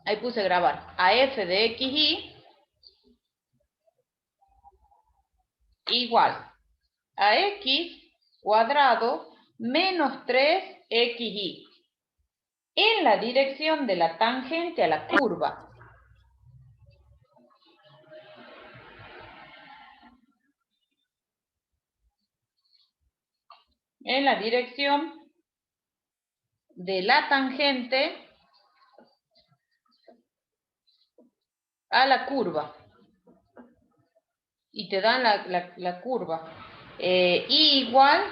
ahí puse grabar, a f de xy igual a x cuadrado menos 3xy en la dirección de la tangente a la curva. En la dirección de la tangente a la curva. Y te dan la curva. Y igual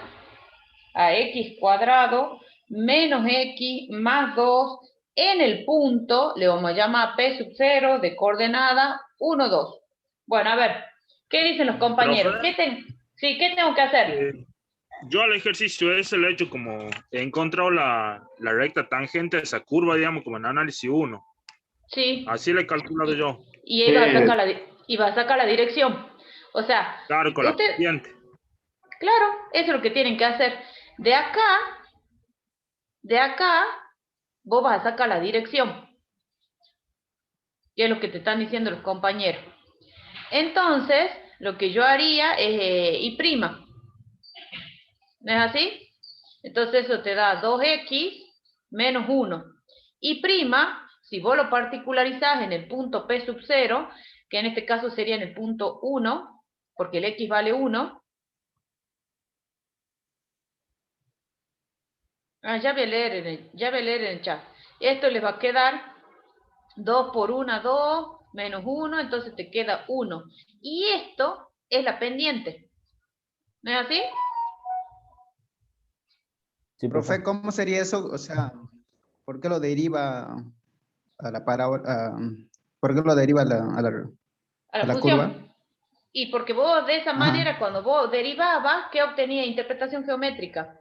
a x cuadrado menos x más 2 en el punto, le vamos a llamar P sub 0 de coordenada 1, 2. Bueno, a ver, ¿qué dicen los compañeros? Profe, ¿Qué tengo que hacer? yo al ejercicio ese lo he hecho como he encontrado la recta tangente de esa curva, digamos, como en análisis 1. Sí. Así le he calculado yo. Y ahí va a sacar la dirección. O sea, Claro, con la usted, pendiente. claro, eso es lo que tienen que hacer. De acá, vos vas a sacar la dirección. Y es lo que te están diciendo los compañeros. Entonces, lo que yo haría es y prima. ¿No es así? Entonces eso te da 2x menos 1. Y prima, si vos lo particularizás en el punto P sub 0, que en este caso sería en el punto 1, porque el x vale 1. Ya voy a leer en el chat. Esto les va a quedar 2 por 1, 2, menos 1, entonces te queda 1. Y esto es la pendiente. ¿No es así? Sí, Profe, profe. ¿cómo sería eso? O sea, ¿por qué lo deriva a la parábola? ¿Por qué lo deriva A a la la curva? función. Y porque vos de esa Ajá. manera, cuando vos derivabas, ¿qué obtenía? Interpretación geométrica.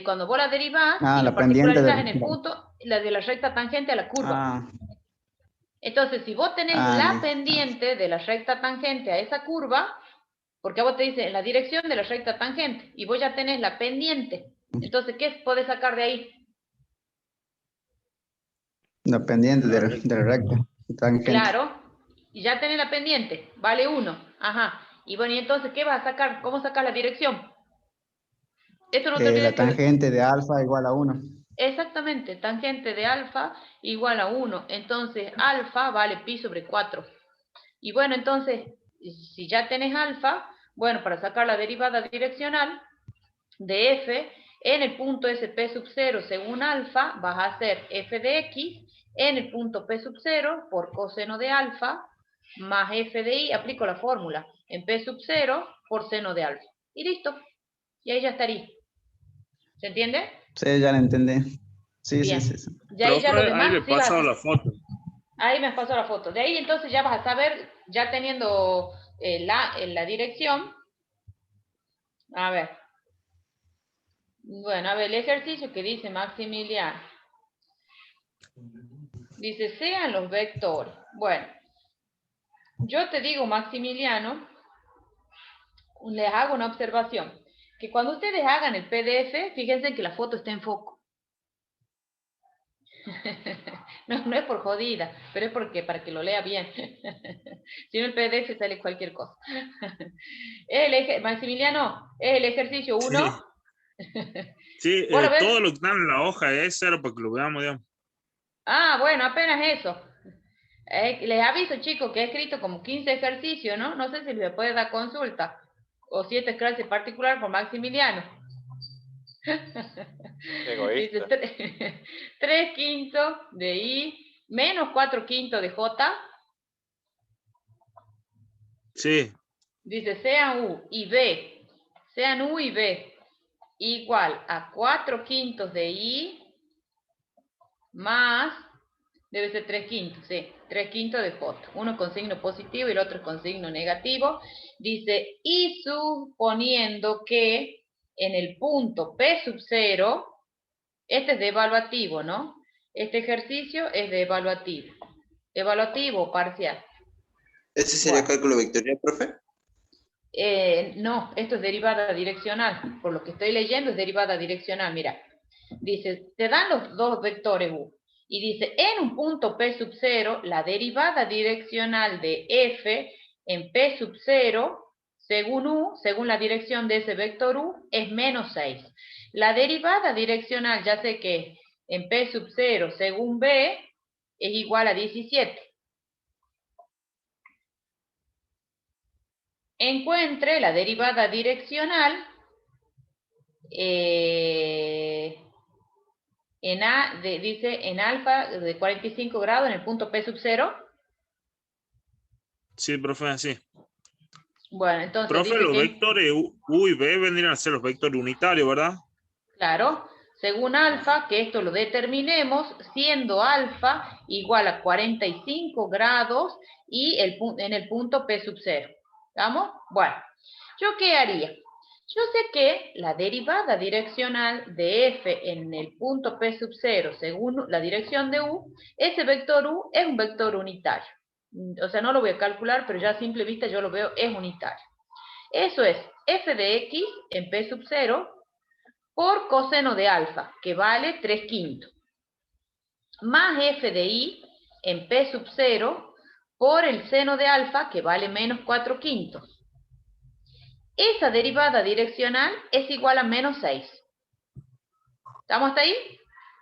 Cuando vos la derivás y Ah, lo la pendiente particularizás del... en el punto, la de la recta tangente a la curva. Ah, Entonces, si vos tenés la listo. pendiente de la recta tangente a esa curva, porque a vos te dice en la dirección de la recta tangente, y vos ya tenés la pendiente, entonces, ¿qué podés sacar de ahí? La pendiente La de la recta. recta tangente. Claro, y ya tenés la pendiente, vale 1. Ajá. Y bueno, y entonces, ¿qué vas a sacar? ¿Cómo sacas la dirección? Esto no te La olvides que... tangente de alfa igual a 1. Exactamente, tangente de alfa igual a 1. Entonces, alfa vale pi sobre 4. Y bueno, entonces, si ya tenés alfa, bueno, para sacar la derivada direccional de f en el punto SP sub 0 según alfa, vas a hacer f de x en el punto P sub 0 por coseno de alfa más f de y, aplico la fórmula, en P sub 0 por seno de alfa. Y listo. Y ahí ya estaría. ¿Se entiende? Sí, ya lo entendí. Sí, sí, sí, Bien. sí. De ahí ya Profe, lo ahí le he demás, sí pasado vas. la foto. Ahí me pasó la foto. De ahí entonces ya vas a saber, ya teniendo la dirección. A ver. Bueno, a ver, el ejercicio que dice Maximiliano. Dice, sean los vectores. Bueno, yo te digo, Maximiliano, les hago una observación. Que cuando ustedes hagan el PDF, fíjense que la foto está en foco. No es por jodida, pero es porque para que lo lea bien. Si no, el PDF sale cualquier cosa. Maximiliano, es el ejercicio 1. Sí, sí, ¿Vos lo ves? todo lo que está en la hoja es cero para que lo veamos, digamos. Ah, bueno, apenas eso. Les aviso, chicos, que he escrito como 15 ejercicios, ¿no? No sé si les puede dar consulta. O si esta es clase particular por Maximiliano. Dice Egoísta. 3 quintos de I menos 4 quintos de J. Sí, Dice sean U y B. Sean U y B igual a 4 quintos de I más, debe ser 3 quintos, sí, 3 quintos de J. Uno con signo positivo y el otro con signo negativo. Dice, y suponiendo que en el punto P sub 0, este es de evaluativo, ¿no? Este ejercicio es de evaluativo. Evaluativo o parcial. ¿Ese sería Bueno, cálculo vectorial, profe? no, esto es derivada direccional. Por lo que estoy leyendo es derivada direccional, mira. Dice, te dan los dos vectores U. Y dice, en un punto P sub 0, la derivada direccional de f en P sub 0, según U, según la dirección de ese vector U, es menos 6. La derivada direccional, ya sé que en P sub 0, según B, es igual a 17. Encuentre la derivada direccional dice en alfa de 45 grados en el punto P sub 0. Sí, profe, sí. Bueno, entonces Profe, dice los que, vectores U y B vendrían a ser los vectores unitarios, ¿verdad? claro, según alfa, que esto lo determinemos, siendo alfa igual a 45 grados y en el punto P sub 0. ¿Estamos? Bueno, ¿yo qué haría? Yo sé que la derivada direccional de f en el punto P sub 0 según la dirección de U, ese vector U es un vector unitario. O sea, no lo voy a calcular, pero ya a simple vista yo lo veo, es unitario. Eso es f de x en P sub 0 por coseno de alfa, que vale 3/5, más f de y en P sub 0 por el seno de alfa, que vale menos 4/5. Esa derivada direccional es igual a menos 6. ¿Estamos hasta ahí?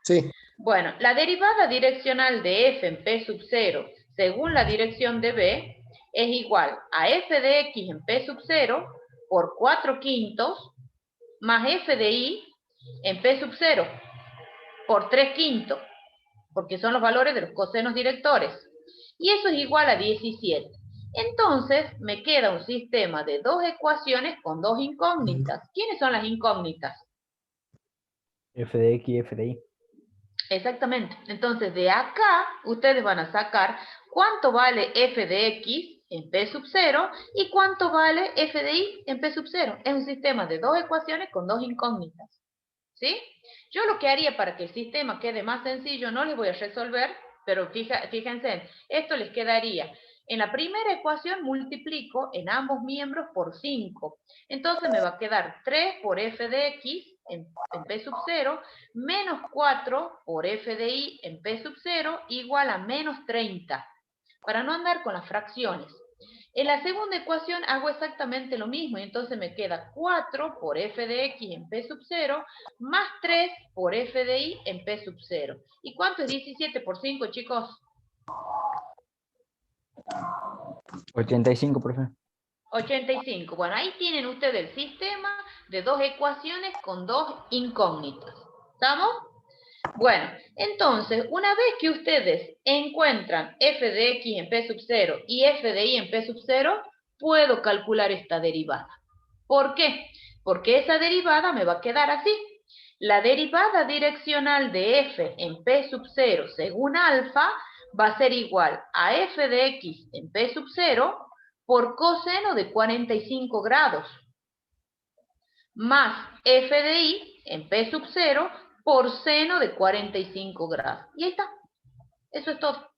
Sí. Bueno, la derivada direccional de f en P sub 0 según la dirección de B es igual a f de x en P sub 0 por 4/5 más f de y en P sub 0 por 3/5, porque son los valores de los cosenos directores. Y eso es igual a 17. Entonces, me queda un sistema de dos ecuaciones con dos incógnitas. ¿Quiénes son las incógnitas? F de X y F de Y. Exactamente. Entonces, de acá, ustedes van a sacar cuánto vale f de x en P sub 0 y cuánto vale f de y en P sub 0. Es un sistema de dos ecuaciones con dos incógnitas. ¿Sí? Yo lo que haría para que el sistema quede más sencillo, no les voy a resolver, pero fíjense, esto les quedaría. En la primera ecuación multiplico en ambos miembros por 5. Entonces me va a quedar 3 por f de x en P sub 0 menos 4 por f de y en P sub 0 igual a menos 30. Para no andar con las fracciones. En la segunda ecuación hago exactamente lo mismo, y entonces me queda 4 por f de x en P sub 0, más 3 por f de y en P sub 0. ¿Y cuánto es 17 por 5, chicos? 85, profe. 85. Bueno, ahí tienen ustedes el sistema de dos ecuaciones con dos incógnitas. ¿Estamos? Bueno, entonces, una vez que ustedes encuentran f de x en P sub 0 y f de y en P sub 0, puedo calcular esta derivada. ¿Por qué? Porque esa derivada me va a quedar así. La derivada direccional de f en P sub 0 según alfa va a ser igual a f de x en P sub 0 por coseno de 45 grados, más f de y en P sub 0 por seno de 45 grados. Y ahí está. Eso es todo.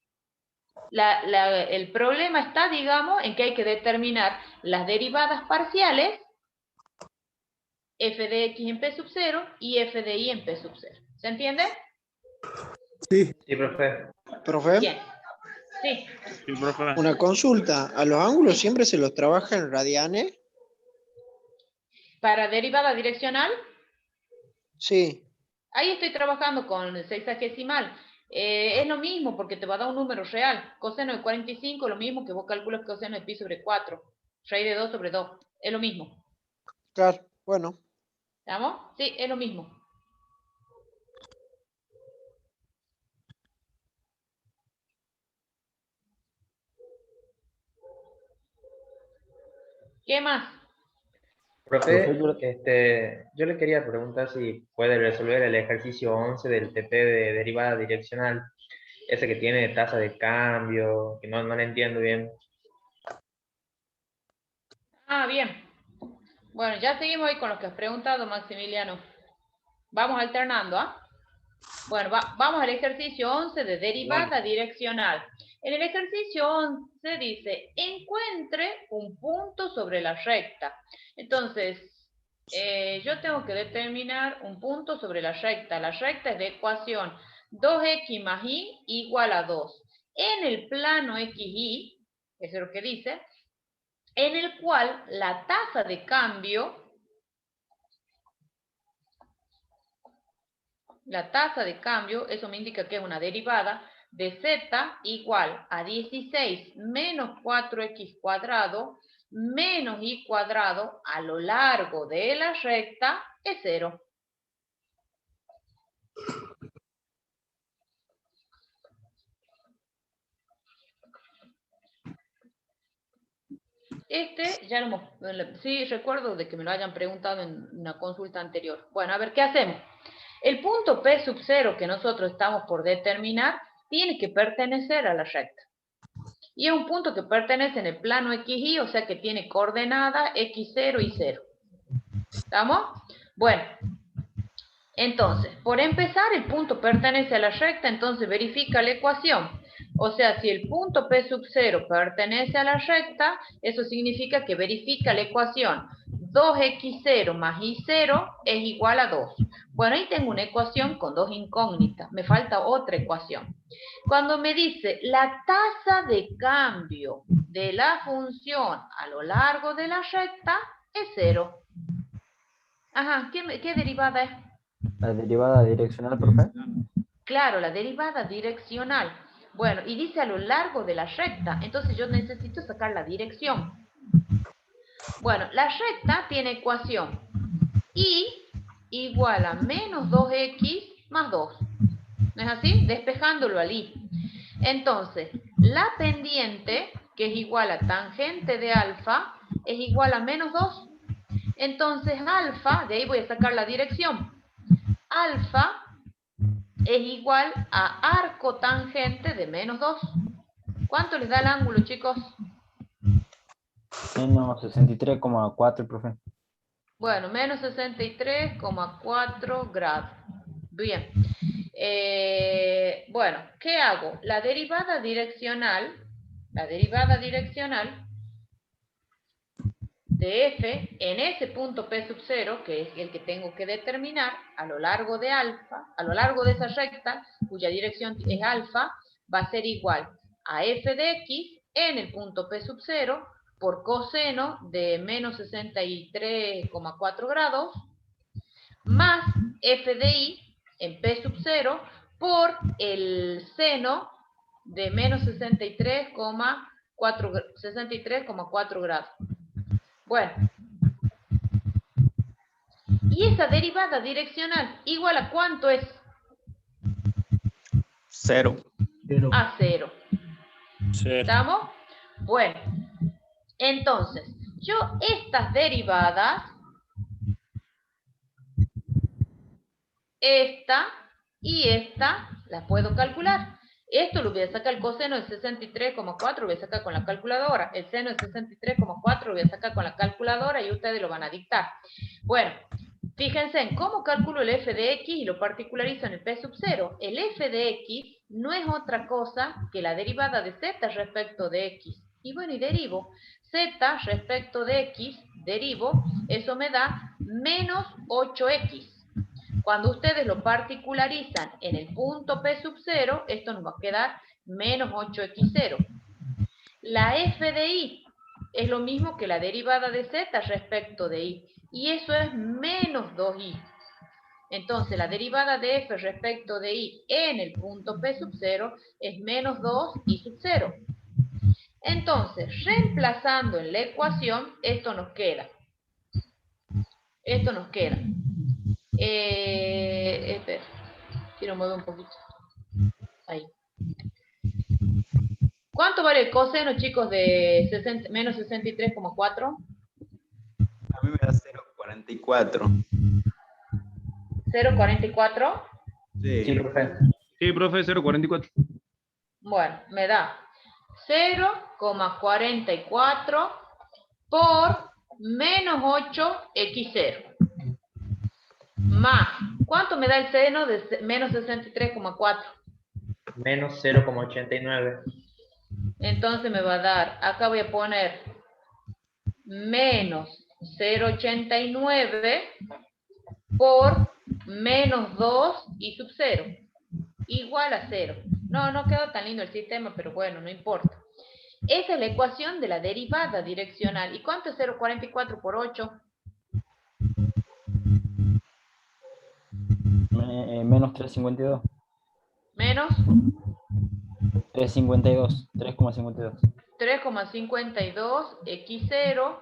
El problema está, digamos, en que hay que determinar las derivadas parciales, f de x en P sub 0 y f de y en P sub 0. ¿Se entiende? Sí. Sí, profe. Profe, Bien. Sí. Sí, profe. una consulta. ¿A los ángulos siempre se los trabaja en radianes? Para derivada direccional, Sí. ahí estoy trabajando con el sexagesimal. Es lo mismo porque te va a dar un número real. Coseno de 45 es lo mismo que vos calculas coseno de pi sobre 4. Raíz de 2 sobre 2. Es lo mismo. Claro, bueno. ¿Estamos? Sí, es lo mismo. ¿Qué más? Profe, Profe, yo le quería preguntar si puede resolver el ejercicio 11 del TP de derivada direccional, ese que tiene tasa de cambio, que no le entiendo bien. Ah, bien. Bueno, ya seguimos ahí con lo que has preguntado, Maximiliano. Vamos alternando, ¿ah? Bueno, vamos al ejercicio 11 de derivada direccional. En el ejercicio 11 dice, encuentre un punto sobre la recta. Entonces, yo tengo que determinar un punto sobre la recta. La recta es de ecuación 2x más y igual a 2. En el plano XY, eso es lo que dice, en el cual la tasa de cambio, eso me indica que es una derivada de z igual a 16 menos 4x cuadrado menos y cuadrado a lo largo de la recta es 0. Ya lo hemos, sí recuerdo de que me lo hayan preguntado en una consulta anterior. Bueno, a ver, ¿qué hacemos? El punto P sub 0 que nosotros estamos por determinar tiene que pertenecer a la recta. Y es un punto que pertenece en el plano XY, o sea que tiene coordenada X0 y 0. ¿Estamos? Bueno, entonces, por empezar, el punto pertenece a la recta, entonces verifica la ecuación. O sea, si el punto P sub 0 pertenece a la recta, eso significa que verifica la ecuación 2x0 más y0 es igual a 2. Bueno, ahí tengo una ecuación con dos incógnitas. Me falta otra ecuación. Cuando me dice la tasa de cambio de la función a lo largo de la recta es 0. Ajá, ¿qué derivada es? La derivada direccional, profe. Claro, la derivada direccional. Bueno, y dice a lo largo de la recta, entonces yo necesito sacar la dirección. Bueno, la recta tiene ecuación y igual a menos 2x más 2. ¿No es así? Despejándolo al y. Entonces, la pendiente, que es igual a tangente de alfa, es igual a menos 2. Entonces, alfa, de ahí voy a sacar la dirección. Alfa es igual a arco tangente de menos 2. ¿Cuánto les da el ángulo, chicos? Menos 63,4, profe. Bueno, menos 63,4 grados. Bien. Bueno, ¿qué hago? La derivada direccional de f en ese punto P sub 0, que es el que tengo que determinar a lo largo de alfa, a lo largo de esa recta, cuya dirección es alfa, va a ser igual a f de x en el punto P sub 0 por coseno de menos 63,4 grados más f de y en P sub 0 por el seno de menos 63,4 grados. Bueno, y esa derivada direccional, ¿igual a cuánto es? 0. A 0. ¿Estamos? Bueno, entonces, yo estas derivadas, esta y esta, las puedo calcular. Esto lo voy a sacar el coseno de 63,4, lo voy a sacar con la calculadora. El seno de 63,4 lo voy a sacar con la calculadora y ustedes lo van a dictar. Bueno, fíjense en cómo calculo el f de x y lo particularizo en el P sub 0. El f de x no es otra cosa que la derivada de z respecto de x. Y bueno, y derivo. Z respecto de x, derivo, eso me da menos 8x. Cuando ustedes lo particularizan en el punto P sub 0, esto nos va a quedar menos 8x0. La f de y es lo mismo que la derivada de z respecto de y. Y eso es menos 2y. Entonces, la derivada de f respecto de y en el punto P sub 0 es menos 2y sub 0. Entonces, reemplazando en la ecuación, esto nos queda. Espera, quiero mover un poquito. Ahí. ¿Cuánto vale el coseno, chicos, de menos 63,4? A mí me da 0,44. ¿0,44? Sí. Sí, profe. Sí, profe, 0,44. Bueno, me da 0,44 por menos 8x0. Más, ¿cuánto me da el seno de menos 63,4? Menos 0,89. Entonces me va a dar, acá voy a poner menos 0,89 por menos 2 y sub 0. igual a 0. No quedó tan lindo el sistema, pero bueno, no importa. Esa es la ecuación de la derivada direccional. ¿Y cuánto es 0,44 por 8? Menos 3,52. Menos 3,52. 3,52. 3,52 x0.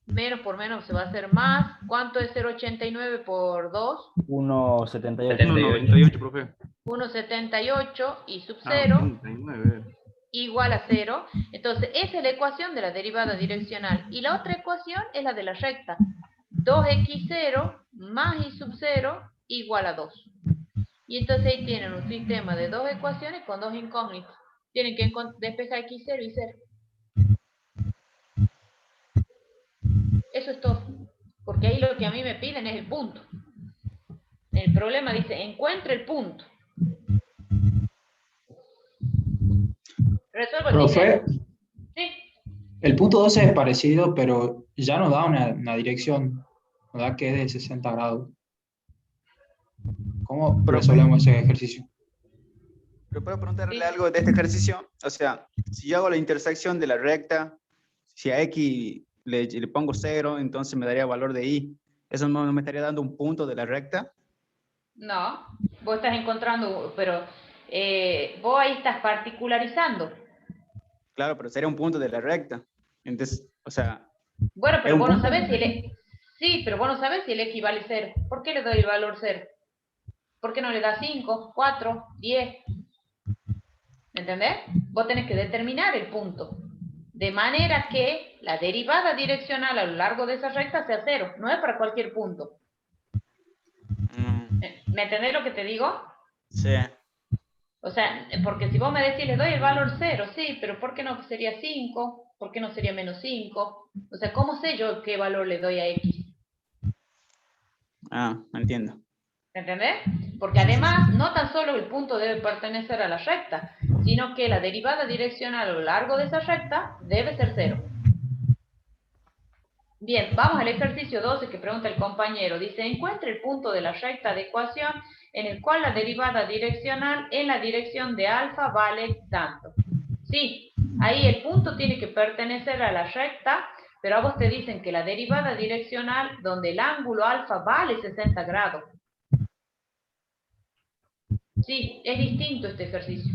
Menos por menos se va a hacer más. ¿Cuánto es 0,89 por 2? 1,78. 1,98, profe. 1,78 y sub Ah, 0 89. igual a 0. Entonces, esa es la ecuación de la derivada direccional. Y la otra ecuación es la de la recta. 2x0 más y sub 0 igual a 2. Y entonces ahí tienen un sistema de dos ecuaciones con dos incógnitas. Tienen que despejar x0 y 0. Eso es todo. Porque ahí lo que a mí me piden es el punto. El problema dice, encuentre el punto. Resuelvo el Profe, dinero. Sí. el punto 12 es parecido, pero ya nos da una dirección, nos da que es de 60 grados. ¿Cómo resolvemos ese ejercicio? Pero puedo preguntarle algo de este ejercicio. O sea, si yo hago la intersección de la recta, si a X le pongo 0, entonces me daría valor de Y. ¿Eso no me estaría dando un punto de la recta? No, vos estás encontrando, pero vos ahí estás particularizando. Claro, pero sería un punto de la recta. Entonces, o sea... Bueno, pero ¿es un vos no punto? sabés si el... Sí, pero vos no sabés si el X vale 0. ¿Por qué le doy el valor 0? ¿Por qué no le da 5, 4, 10? ¿Entendés? Vos tenés que determinar el punto. De manera que la derivada direccional a lo largo de esa recta sea 0. No es para cualquier punto. ¿Me entendés lo que te digo? Sí. O sea, porque si vos me decís, le doy el valor 0, sí, pero ¿por qué no sería 5? ¿Por qué no sería menos 5? O sea, ¿cómo sé yo qué valor le doy a X? Ah, entiendo. ¿Entendés? Porque además, no tan solo el punto debe pertenecer a la recta, sino que la derivada direccional a lo largo de esa recta debe ser 0. Bien, vamos al ejercicio 12 que pregunta el compañero. Dice, encuentre el punto de la recta de ecuación en el cual la derivada direccional en la dirección de alfa vale tanto. Sí, ahí el punto tiene que pertenecer a la recta, pero a vos te dicen que la derivada direccional donde el ángulo alfa vale 60 grados. Sí, es distinto este ejercicio.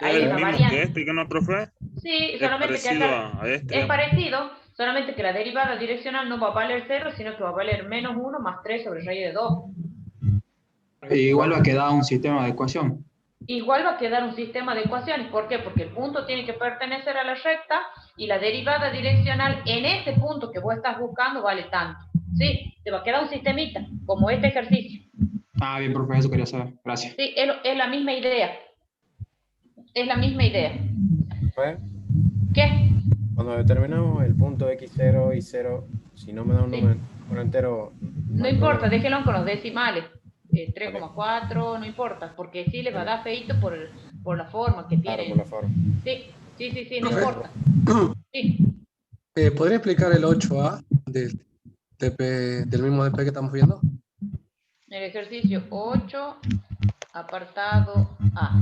Ahí ¿Es es el la mismo variante. que este, que no, profe? Sí, Es solamente que parecido acá a este. es parecido, solamente que la derivada direccional no va a valer 0, sino que va a valer menos 1 más 3 sobre raíz de 2. Igual va a quedar un sistema de ecuación. Igual va a quedar un sistema de ecuaciones. ¿Por qué? Porque el punto tiene que pertenecer a la recta y la derivada direccional en ese punto que vos estás buscando vale tanto. ¿Sí? Te va a quedar un sistemita, como este ejercicio. Ah, bien, profe, eso quería saber. Gracias. Sí, es la misma idea. Es la misma idea. ¿Fue? ¿Qué? Cuando determinamos el punto x0 y 0, si no me da un número entero... No hay importa, problema. déjenlo con los decimales. 3,4, no importa, porque sí les va a dar feito por la forma que tiene. Claro, por la forma. Sí, no importa. Sí. ¿Podría explicar el 8A del mismo DP que estamos viendo? El ejercicio 8, apartado A.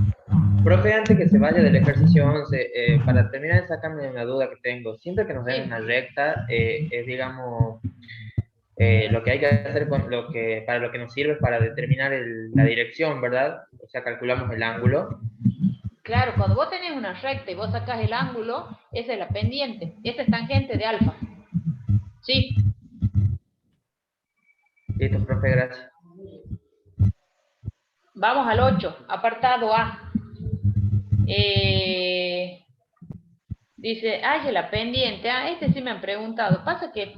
Profe, antes que se vaya del ejercicio 11, para terminar de sacarme una duda que tengo, siempre que nos den una recta, es digamos, lo que hay que hacer para lo que nos sirve para determinar la dirección, ¿verdad? O sea, calculamos el ángulo. Claro, cuando vos tenés una recta y vos sacás el ángulo, esa es la pendiente, esa es tangente de alfa. Sí. Listo, profe, gracias. Vamos al 8, apartado A. Dice, halle la pendiente. Este sí me han preguntado. Pasa que,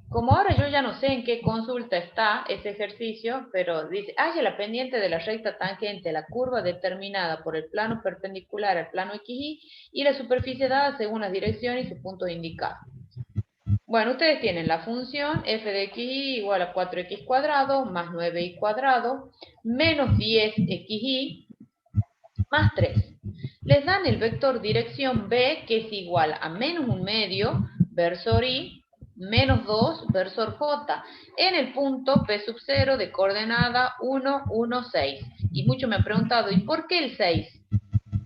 como ahora yo ya no sé en qué consulta está ese ejercicio, pero dice, halle la pendiente de la recta tangente a la curva determinada por el plano perpendicular al plano XY y la superficie dada según las direcciones y sus puntos indicados. Bueno, ustedes tienen la función f de xy igual a 4x cuadrado más 9y cuadrado menos 10xy más 3. Les dan el vector dirección b, que es igual a menos 1/2 versor y menos 2 versor j en el punto p sub 0 de coordenada 1, 1, 6. Y muchos me han preguntado, ¿y por qué el 6?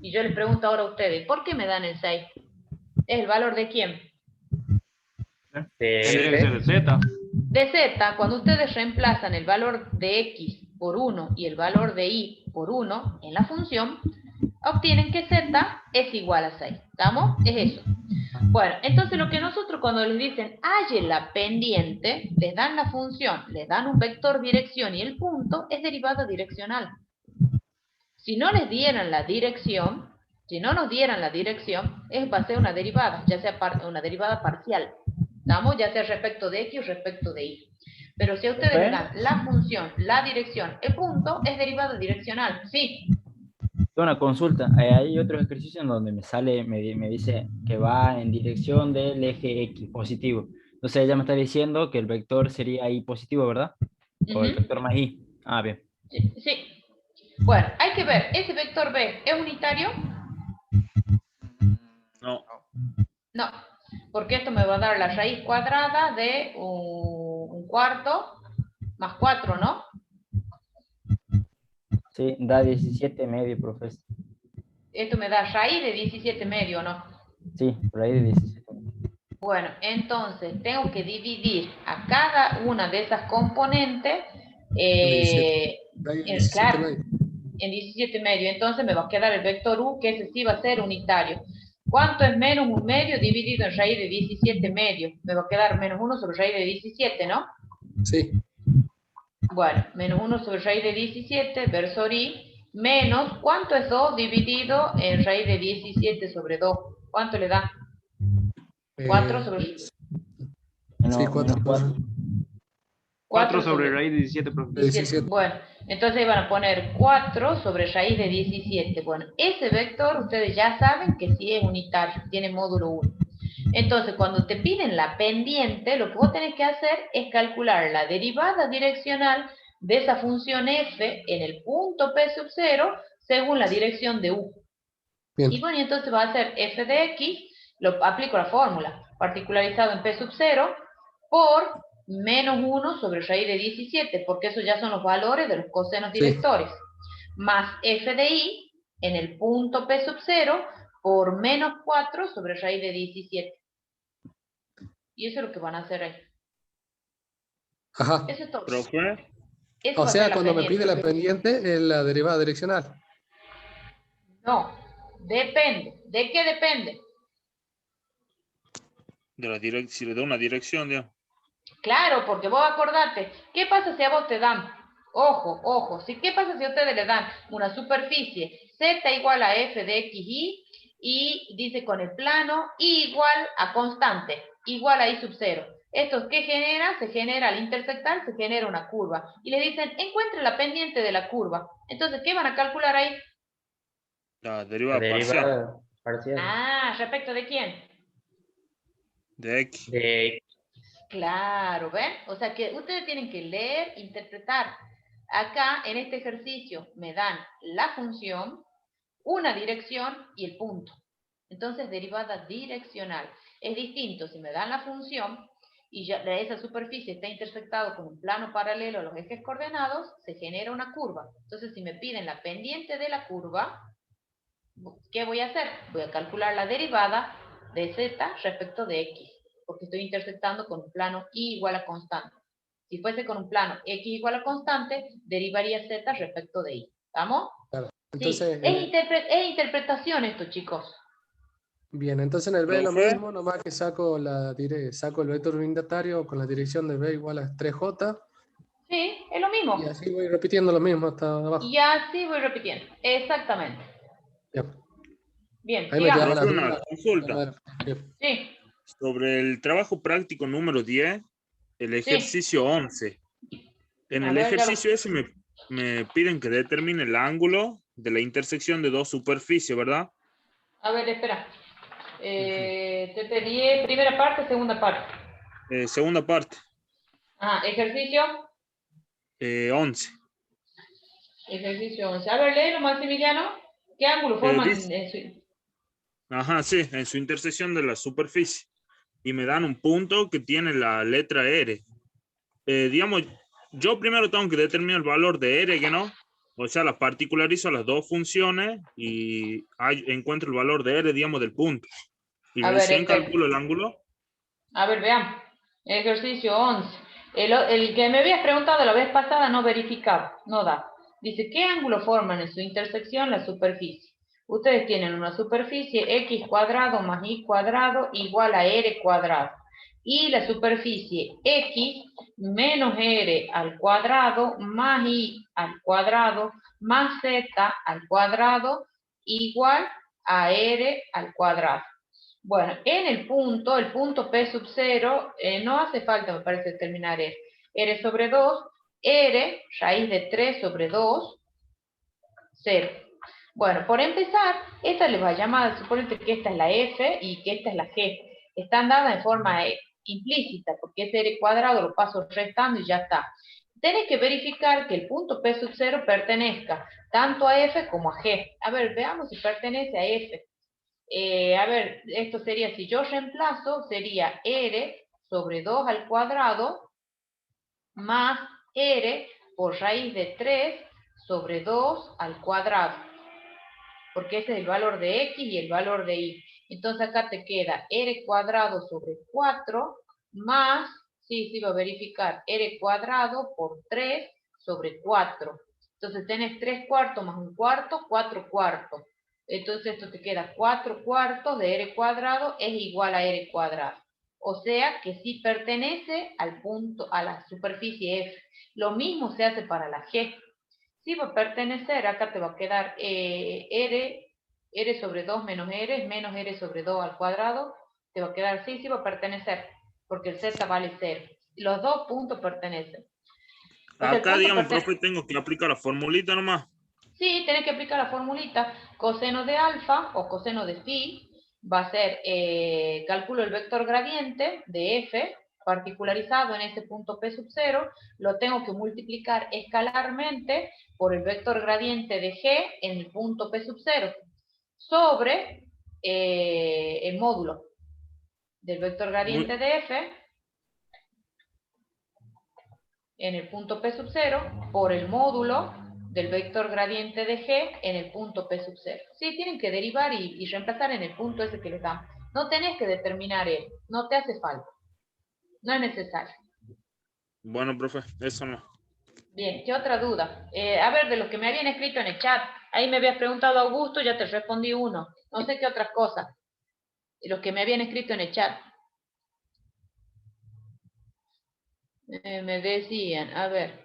Y yo les pregunto ahora a ustedes, ¿por qué me dan el 6? ¿Es el valor de quién? Tendría que ser de Z. De z, cuando ustedes reemplazan el valor de x por 1 y el valor de y por 1 en la función, obtienen que z es igual a 6. ¿Estamos? Es eso. Bueno, entonces lo que nosotros cuando les dicen hallen la pendiente, les dan la función, les dan un vector dirección y el punto es derivada direccional. Si no les dieran la dirección, si no nos dieran la dirección, va a ser una derivada, ya sea una derivada parcial. ¿Estamos? Ya sea respecto de x o respecto de y. Pero si a ustedes les dan la función, la dirección, el punto, es derivada direccional. Sí. Una consulta. Hay otros ejercicios en donde me sale, me dice que va en dirección del eje X, positivo. Entonces ella me está diciendo que el vector sería y positivo, ¿verdad? O el vector más y. Ah, bien. Sí. Bueno, hay que ver, ¿ese vector B es unitario? No. No, porque esto me va a dar la raíz cuadrada de un cuarto más 4, ¿no? Sí, da 17 medio, profesor. Esto me da raíz de 17 medio, ¿no? Sí, raíz de 17. Bueno, entonces tengo que dividir a cada una de esas componentes claro, en 17 medio. Entonces me va a quedar el vector u, que ese sí va a ser unitario. ¿Cuánto es menos un medio dividido en raíz de 17 medio? Me va a quedar menos 1 sobre raíz de 17, ¿no? Sí. Bueno, menos 1 sobre raíz de 17 versus i, menos, ¿cuánto es 2 dividido en raíz de 17 sobre 2? ¿Cuánto le da? 4 sobre... Sí, 4. 4 sobre raíz de 17, profe. 17. Bueno, entonces van a poner 4 sobre raíz de 17. Bueno, ese vector ustedes ya saben que sí es unitario, tiene módulo 1. Entonces, cuando te piden la pendiente, lo que vos tenés que hacer es calcular la derivada direccional de esa función f en el punto p sub 0 según la dirección de u. Bien. Y bueno, entonces va a ser f de x, lo aplico la fórmula, particularizado en p sub 0 por menos 1 sobre raíz de 17, porque esos ya son los valores de los cosenos directores, más f de i en el punto p sub 0 por menos 4 sobre raíz de 17. Y eso es lo que van a hacer ahí. Ajá. Eso es todo. Profe. Eso O va a sea, ser la cuando me pendiente. pide la pendiente, es la derivada direccional. No, depende. ¿De qué depende? De la si le da una dirección, digamos. Claro, porque vos acordate, ¿qué pasa si a vos te dan? Ojo, ojo, ¿qué pasa si a ustedes le dan una superficie z igual a f de xy y dice con el plano y igual a constante, igual a y sub 0? ¿Esto qué genera? Se genera al intersectar, se genera una curva. Y le dicen, encuentre la pendiente de la curva. Entonces, ¿qué van a calcular ahí? La derivada parcial. Ah, ¿respecto de quién? De x. De x. Claro, ¿ven? O sea que ustedes tienen que leer, interpretar. Acá, en este ejercicio, me dan la función, una dirección y el punto. Entonces, derivada direccional. Es distinto si me dan la función y ya esa superficie está intersectado con un plano paralelo a los ejes coordenados, se genera una curva. Entonces, si me piden la pendiente de la curva, ¿qué voy a hacer? Voy a calcular la derivada de z respecto de x, porque estoy intersectando con un plano y igual a constante. Si fuese con un plano x igual a constante, derivaría z respecto de y. ¿Estamos? Claro. Entonces, Sí. Es interpretación esto, chicos. Bien, entonces en el B es lo ¿Profe? mismo, nomás que saco el vector unitario con la dirección de B igual a 3J. Sí, es lo mismo. Y así voy repitiendo lo mismo hasta abajo. Y así voy repitiendo. Exactamente. Bien. Bien, Ahí me sigamos. quedaba la Profe, una duda. consulta. Sí. Sobre el trabajo práctico número 10, el ejercicio 11. En A el ver, ejercicio ese me piden que determine el ángulo de la intersección de dos superficies, ¿verdad? A ver, espera. Te pedí primera parte, segunda parte. Segunda parte. Ejercicio. 11. Ejercicio 11. A ver, léelo, Maximiliano. ¿Qué ángulo forman en su... Ajá, sí, en su intersección de la superficie. Y me dan un punto que tiene la letra R. Digamos, yo primero tengo que determinar el valor de R, ¿no? O sea, las particularizo las dos funciones y encuentro el valor de R, digamos, del punto. Y A ver, recién calculo el ángulo. A ver, veamos. Ejercicio 11. El que me habías preguntado la vez pasada no verificaba, no da. Dice, ¿qué ángulo forman en su intersección la superficie? Ustedes tienen una superficie x cuadrado más y cuadrado igual a r cuadrado. Y la superficie x menos r al cuadrado más y al cuadrado más z al cuadrado igual a r al cuadrado. Bueno, en el punto P sub 0, no hace falta, me parece, determinar R sobre 2, R, raíz de 3 sobre 2, 0. Bueno, por empezar, esta le va a llamar, suponete que esta es la F y que esta es la G. Están dadas en forma implícita, porque ese R cuadrado lo paso restando y ya está. Tenés que verificar que el punto P sub 0 pertenezca tanto a F como a G. A ver, veamos si pertenece a F. A ver, esto sería, si yo reemplazo, sería R sobre 2 al cuadrado más R por raíz de 3 sobre 2 al cuadrado. Porque ese es el valor de X y el valor de Y. Entonces acá te queda R cuadrado sobre 4 más, sí, va a verificar, R cuadrado por 3 sobre 4. Entonces tenés 3 cuartos más un cuarto, 4 cuartos. Entonces esto te queda 4 cuartos de R cuadrado es igual a R cuadrado. O sea que sí pertenece al punto, a la superficie F. Lo mismo se hace para la G. Sí va a pertenecer, acá te va a quedar R sobre 2 menos R sobre 2 al cuadrado. Te va a quedar, sí va a pertenecer, porque el Z vale 0. Los dos puntos pertenecen. Acá, digamos, profe, tengo que aplicar la formulita nomás. Sí, tenés que aplicar la formulita. Coseno de alfa o coseno de phi va a ser, calculo el vector gradiente de f, particularizado en este punto P sub 0, lo tengo que multiplicar escalarmente por el vector gradiente de g en el punto P sub 0, sobre el módulo del vector gradiente de f en el punto P sub 0 por el módulo del vector gradiente de g en el punto P sub 0. Sí, tienen que derivar y reemplazar en el punto ese que les dan. No tenés que determinar él, no te hace falta. No es necesario. Bueno, profe, eso no. Bien, ¿qué otra duda? A ver, de los que me habían escrito en el chat, ahí me habías preguntado Augusto, ya te respondí uno. No sé qué otras cosas. Los que me habían escrito en el chat. Me decían, a ver,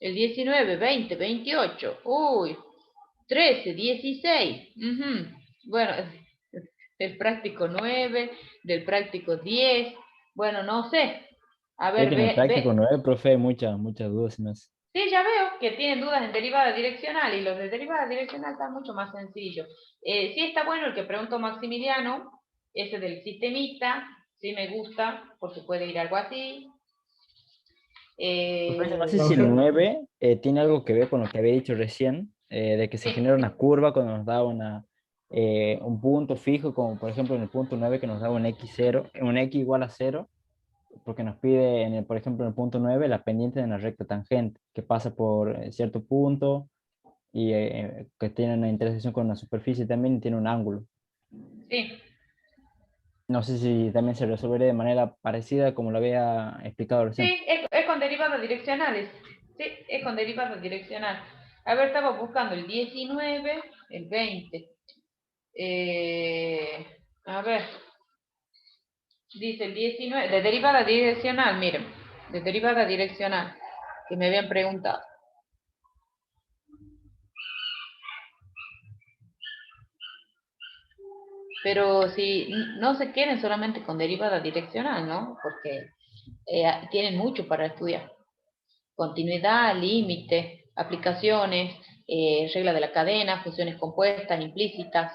el 19, 20, 28, uy, 13, 16, bueno, del práctico 9, del práctico 10, bueno, no sé. A ver, Es que en el práctico 9, profe, hay muchas dudas más. Sí, ya veo que tienen dudas en derivada direccional y los de derivada direccional están mucho más sencillos. Sí está bueno el que preguntó Maximiliano, ese del sistemista, sí me gusta, porque puede ir algo así. Profe, no sé si el 9 tiene algo que ver con lo que había dicho recién, de que se genera una curva cuando nos da un punto fijo, como por ejemplo en el punto 9 que nos da un x0, un x igual a 0, porque nos pide, por ejemplo, en el punto 9 la pendiente de una recta tangente, que pasa por cierto punto y que tiene una intersección con una superficie también y tiene un ángulo. Sí. No sé si también se resolvería de manera parecida como lo había explicado recién. Sí, es con derivadas direccionales. Sí, es con derivadas direccionales. A ver, estaba buscando el 19, el 20. A ver. Dice el 19, de derivada direccional, miren. De derivada direccional, que me habían preguntado. Pero si no se queden solamente con derivada direccional, ¿no? Porque tienen mucho para estudiar. Continuidad, límite, aplicaciones, regla de la cadena, funciones compuestas, implícitas,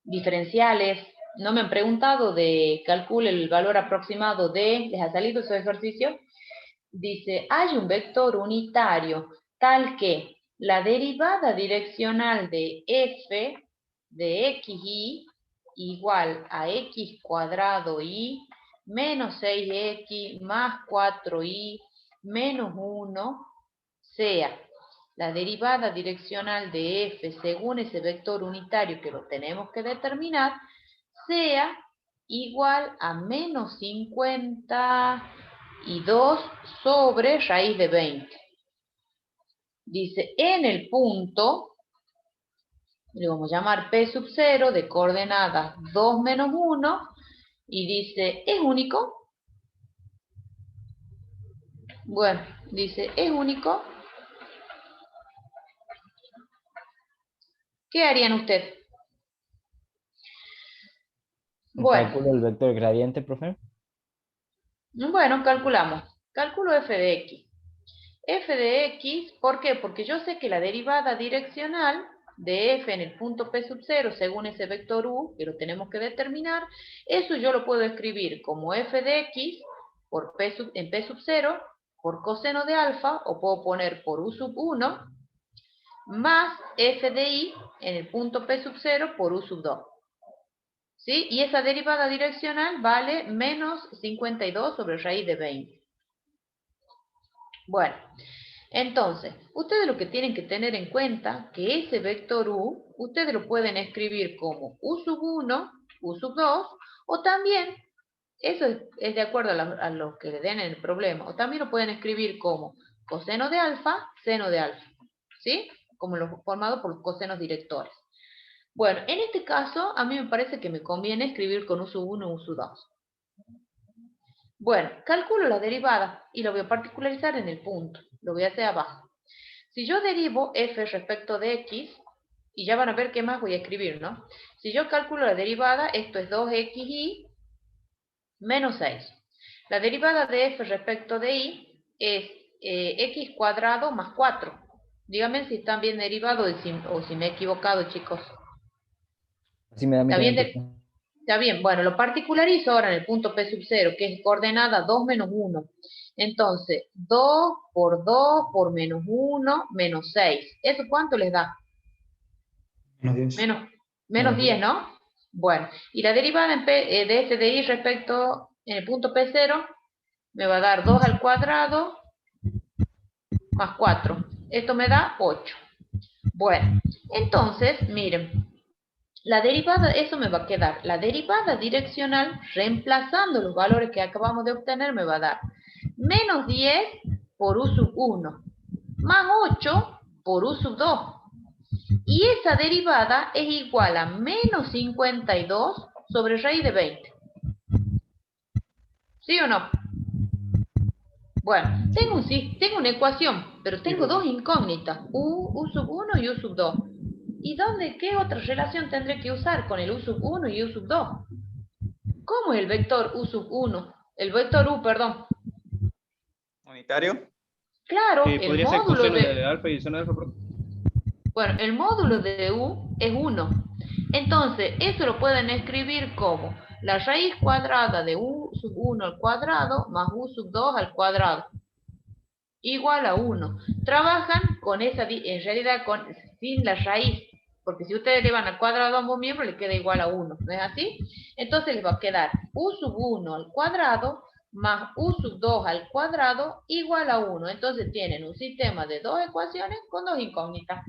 diferenciales. No me han preguntado de calcule el valor aproximado de, ¿les ha salido su ejercicio? Dice, hay un vector unitario tal que la derivada direccional de f de xy igual a x cuadrado y menos 6x más 4y menos 1, sea la derivada direccional de f según ese vector unitario que lo tenemos que determinar, sea igual a menos 52 sobre raíz de 20. Dice, en el punto, le vamos a llamar P sub 0 de coordenadas 2 menos 1, y dice, ¿es único? Bueno, dice, ¿es único? ¿Qué harían ustedes? Bueno. ¿Calculo el vector gradiente, profe? Bueno, calculamos. Calculo f de x. F de x, ¿por qué? Porque yo sé que la derivada direccional de f en el punto P sub 0, según ese vector u, que lo tenemos que determinar, eso yo lo puedo escribir como f de x por en P sub 0 por coseno de alfa, o puedo poner por u sub 1, más f de y en el punto P sub 0 por u sub 2. ¿Sí? Y esa derivada direccional vale menos 52 sobre raíz de 20. Bueno, entonces, ustedes lo que tienen que tener en cuenta, que ese vector u, ustedes lo pueden escribir como u sub 1, u sub 2, o también, eso es de acuerdo a lo que le den en el problema, o también lo pueden escribir como coseno de alfa, seno de alfa, ¿sí? Como lo formado por los cosenos directores. Bueno, en este caso, a mí me parece que me conviene escribir con u sub 1 y u sub 2. Bueno, calculo la derivada y lo voy a particularizar en el punto. Lo voy a hacer abajo. Si yo derivo f respecto de x, y ya van a ver qué más voy a escribir, ¿no? Si yo calculo la derivada, esto es 2xy menos 6. La derivada de f respecto de y es x cuadrado más 4. Díganme si están bien derivados o si me he equivocado, chicos. Así me da mi Está bien, bueno, lo particularizo ahora en el punto P sub 0, que es coordenada 2 menos 1. Entonces, 2 por menos 1, menos 6. ¿Eso cuánto les da? Menos 10. Menos 10, ¿no? Bueno, y la derivada de f de y respecto en el punto P0 me va a dar 2 al cuadrado más 4. Esto me da 8. Bueno, entonces, miren. La derivada, eso me va a quedar. La derivada direccional, reemplazando los valores que acabamos de obtener, me va a dar menos 10 por u sub 1, más 8 por u sub 2. Y esa derivada es igual a menos 52 sobre raíz de 20. ¿Sí o no? Bueno, tengo una ecuación, pero tengo dos incógnitas, u sub 1 y u sub 2. ¿Y qué otra relación tendré que usar con el u sub 1 y u sub 2? ¿Cómo es el vector u sub 1? El vector u, perdón. ¿Unitario? Claro, Sí, el podría ser módulo coseno de... de alfa y seno de alfa. Bueno, el módulo de u es 1. Entonces, eso lo pueden escribir como la raíz cuadrada de u sub 1 al cuadrado más u sub 2 al cuadrado. Igual a 1. Trabajan con esa, en realidad, sin la raíz. Porque si ustedes le van al cuadrado a ambos miembros, le queda igual a 1. ¿No es así? Entonces les va a quedar u sub 1 al cuadrado más u sub 2 al cuadrado igual a 1. Entonces tienen un sistema de dos ecuaciones con dos incógnitas.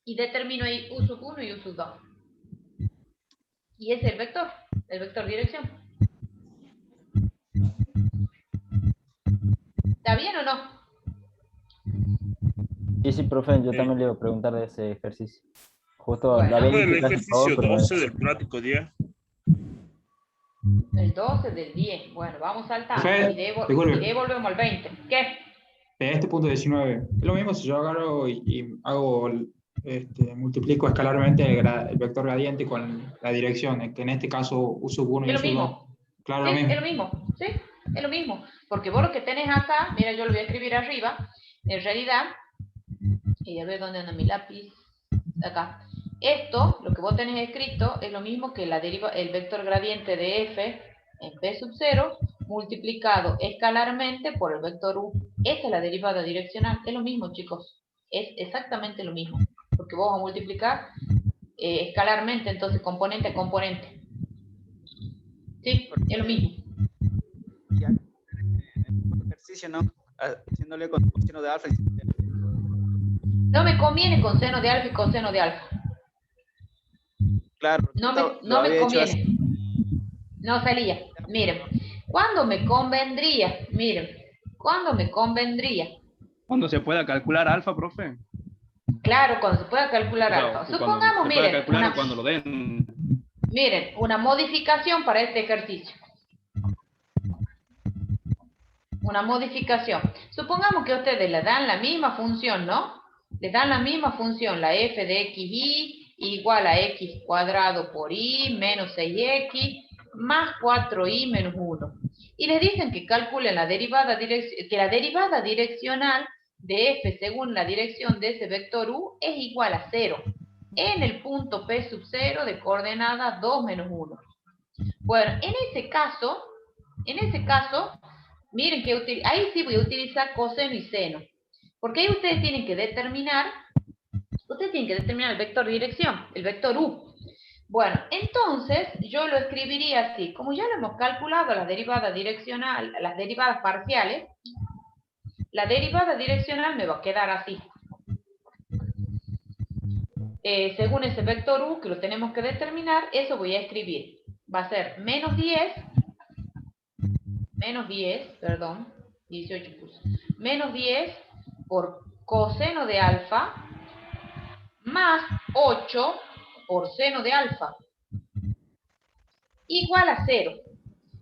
Y determino ahí u sub 1 y u sub 2. Y ese es el vector dirección. ¿Está bien o no? Sí, profe, yo también le iba a preguntar de ese ejercicio. Justo Bueno. lo había El visto casi ejercicio todo, pero 12 del práctico 10. El 12 del 10. Bueno, vamos saltando. Profe, Y de disculpe. ahí volvemos al 20. ¿Qué? En este punto 19, es lo mismo si yo agarro y hago, multiplico escalarmente el vector gradiente con la dirección, que en este caso u sub 1 y Es u lo sub 2. mismo. Claro, Sí, lo mismo. es lo mismo. Sí, es lo mismo. Porque vos lo que tenés acá, mira, yo lo voy a escribir arriba, en realidad, y a ver dónde anda mi lápiz, acá. Esto, lo que vos tenés escrito, es lo mismo que el vector gradiente de f en P sub 0, multiplicado escalarmente por el vector u. Esa es la derivada direccional. Es lo mismo, chicos. Es exactamente lo mismo. Porque vos vas a multiplicar escalarmente, entonces componente a componente. Sí, es lo mismo. Ya, en el ejercicio, ¿no? haciéndole con coseno de alfa. No me conviene con seno de alfa y con seno de alfa. Claro. No lo me había hecho conviene. así. No salía. Miren, ¿cuándo me convendría? Miren, ¿cuándo me convendría? Cuando se pueda calcular alfa, profe. Claro, cuando se pueda calcular O sea, alfa. cuando Supongamos, se pueda miren, calcular o cuando lo den. miren, una modificación para este ejercicio. Una modificación. Supongamos que ustedes le dan la misma función, ¿no? Les dan la misma función, la f de xy igual a x cuadrado por y menos 6x más 4y menos 1. Y les dicen que calculen la derivada direccional de f según la dirección de ese vector u es igual a 0 en el punto P sub 0 de coordenada 2 menos 1. Bueno, en ese caso, miren que ahí sí voy a utilizar coseno y seno. Porque ahí ustedes tienen que determinar el vector dirección, el vector u. Bueno, entonces yo lo escribiría así. Como ya lo hemos calculado las derivadas direccional, las derivadas parciales, la derivada direccional me va a quedar así. Según ese vector u que lo tenemos que determinar, eso voy a escribir. Va a ser menos 10, perdón, 18 puse, menos 10 por coseno de alfa más 8 por seno de alfa igual a 0.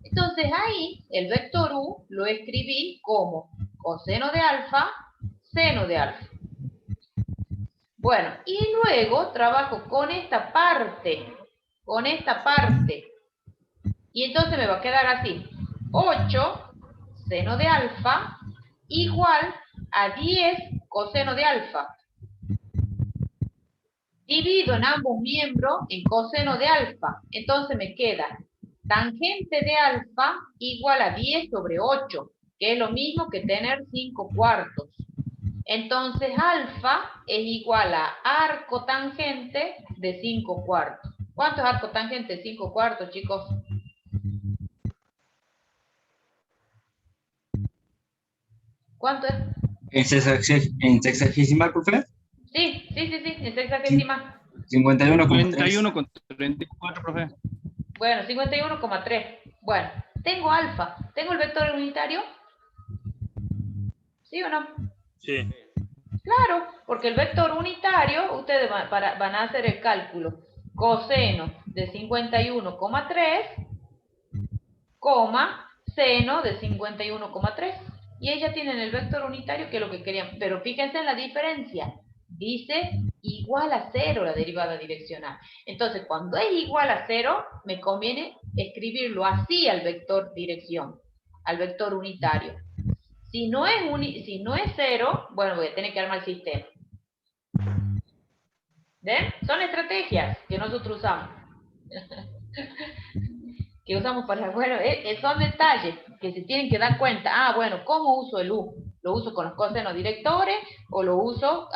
Entonces ahí el vector u lo escribí como coseno de alfa, seno de alfa. Bueno, y luego trabajo con esta parte, y entonces me va a quedar así, 8 seno de alfa igual a 10 coseno de alfa. Divido en ambos miembros en coseno de alfa. Entonces me queda tangente de alfa igual a 10 sobre 8, que es lo mismo que tener 5 cuartos. Entonces alfa es igual a arco tangente de 5 cuartos. ¿Cuánto es arco tangente de 5 cuartos, chicos? ¿Cuánto es? ¿En sexagesimal, profe? Sí, en sexagesimal. 51 con 34, profe. Bueno, 51,3. Bueno, tengo alfa. ¿Tengo el vector unitario? ¿Sí o no? Sí. Claro, porque el vector unitario, ustedes van a hacer el cálculo. Coseno de 51,3, seno de 51,3. Y ahí ya tienen el vector unitario, que es lo que querían. Pero fíjense en la diferencia. Dice igual a 0 la derivada direccional. Entonces, cuando es igual a 0, me conviene escribirlo así al vector dirección, al vector unitario. Si no es 0, bueno, voy a tener que armar el sistema. ¿Ven? Son estrategias que nosotros usamos. Que usamos para, bueno, son detalles que se tienen que dar cuenta. Ah, bueno, ¿cómo uso el U? ¿Lo uso con los cosenos directores o lo uso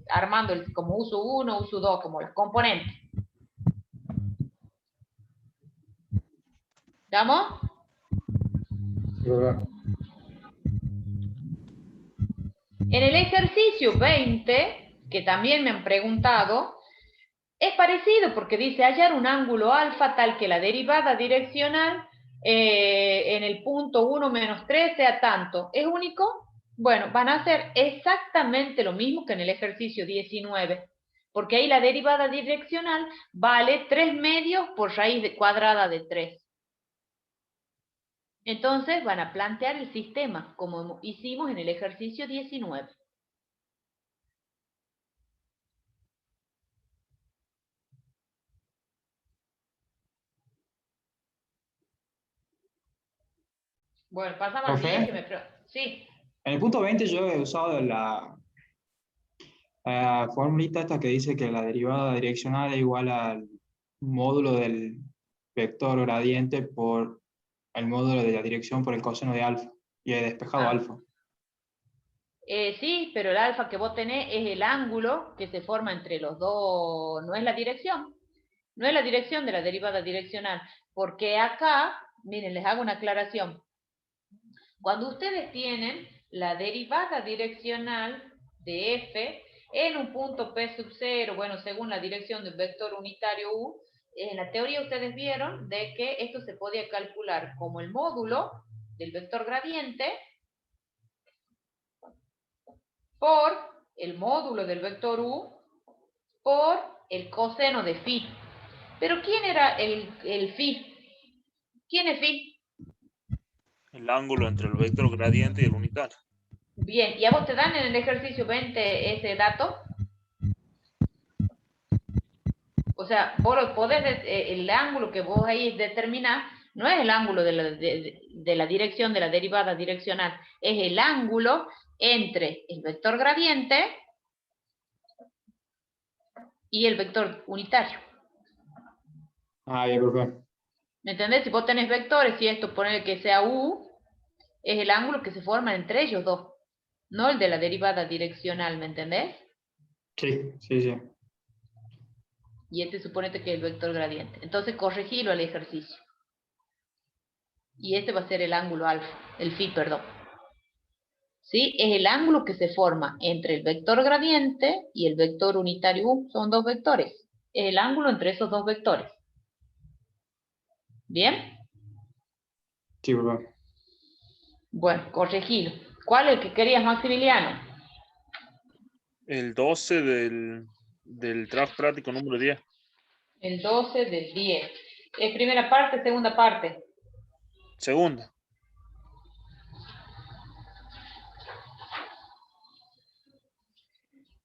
armando como uso 1, uso 2, como las componentes? ¿Estamos? En el ejercicio 20, que también me han preguntado, es parecido porque dice hallar un ángulo alfa tal que la derivada direccional en el punto 1 menos 3 sea tanto. ¿Es único? Bueno, van a hacer exactamente lo mismo que en el ejercicio 19, porque ahí la derivada direccional vale 3 medios por raíz cuadrada de 3. Entonces van a plantear el sistema como hicimos en el ejercicio 19. Bueno, pasamos al ¿Profe? siguiente. Sí. En el punto 20 yo he usado la formulita esta que dice que la derivada direccional es igual al módulo del vector gradiente por el módulo de la dirección por el coseno de alfa. Y he despejado alfa. Sí, pero el alfa que vos tenés es el ángulo que se forma entre los dos, no es la dirección. No es la dirección de la derivada direccional. Porque acá, miren, les hago una aclaración. Cuando ustedes tienen la derivada direccional de f en un punto P sub 0, bueno, según la dirección del vector unitario U, en la teoría ustedes vieron de que esto se podía calcular como el módulo del vector gradiente por el módulo del vector U por el coseno de phi. Pero ¿quién era el phi? ¿Quién es phi? El ángulo entre el vector gradiente y el unitario. Bien, ¿y a vos te dan en el ejercicio 20 ese dato? O sea, vos lo podés, el ángulo que vos ahí determinás no es el ángulo de la dirección de la derivada direccional, es el ángulo entre el vector gradiente y el vector unitario. Ah, bien, profe. ¿Me entendés? Si vos tenés vectores y esto poner que sea U, es el ángulo que se forma entre ellos dos, no el de la derivada direccional, ¿me entendés? Sí, sí, sí. Y este suponete que es el vector gradiente. Entonces corregilo al ejercicio. Y este va a ser el ángulo alfa, el phi, perdón. ¿Sí? Es el ángulo que se forma entre el vector gradiente y el vector unitario U. Son dos vectores. Es el ángulo entre esos dos vectores. ¿Bien? Sí, profe. Bueno, corregilo. ¿Cuál es el que querías, Maximiliano? El 12 del trabajo práctico número 10. El 12 del 10. ¿Es primera parte, segunda parte? Segunda.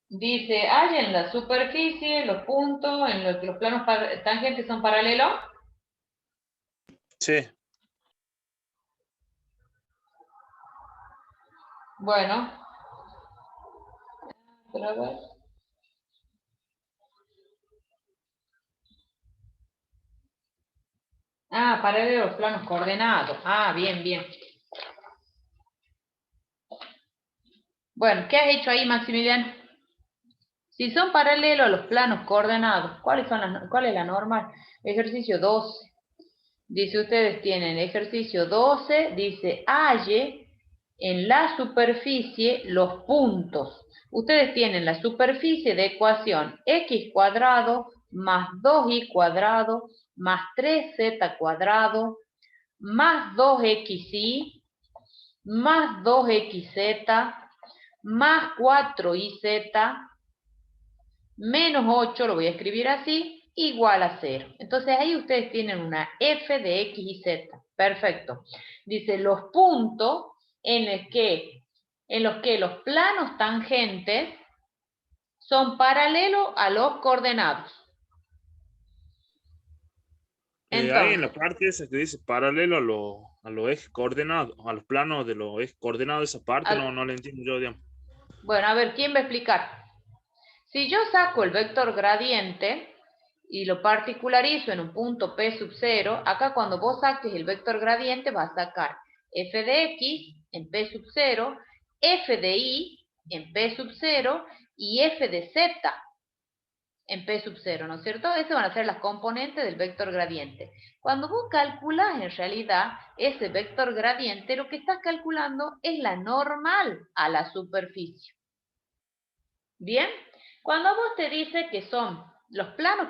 Dice, hay en la superficie los puntos en los que los planos tangentes son paralelos. Sí. Bueno. Pero a ver. Ah, paralelo a los planos coordenados. Ah, bien, bien. Bueno, ¿qué has hecho ahí, Maximiliano? Si son paralelos a los planos coordenados, ¿cuál es la normal? Ejercicio 12. Dice, ustedes tienen ejercicio 12, dice, halle en la superficie los puntos. Ustedes tienen la superficie de ecuación x cuadrado más 2y cuadrado más 3z cuadrado más 2xy más 2xz más 4yz menos 8, lo voy a escribir así, igual a 0. Entonces ahí ustedes tienen una f de x y z. Perfecto. Dice los puntos en los que los planos tangentes son paralelos a los coordenados. Entonces, Ahí en la parte esa que dice paralelo a los ejes coordenados, a los planos de los ejes coordenados, esa parte no la entiendo yo, digamos. Bueno, a ver, ¿quién va a explicar? Si yo saco el vector gradiente y lo particularizo en un punto P sub 0, acá cuando vos saques el vector gradiente vas a sacar f de x en P sub 0, f de y en P sub 0 y f de z en P sub 0, ¿no es cierto? Esas van a ser las componentes del vector gradiente. Cuando vos calculás en realidad ese vector gradiente, lo que estás calculando es la normal a la superficie. ¿Bien? Cuando vos te dice que son los planos,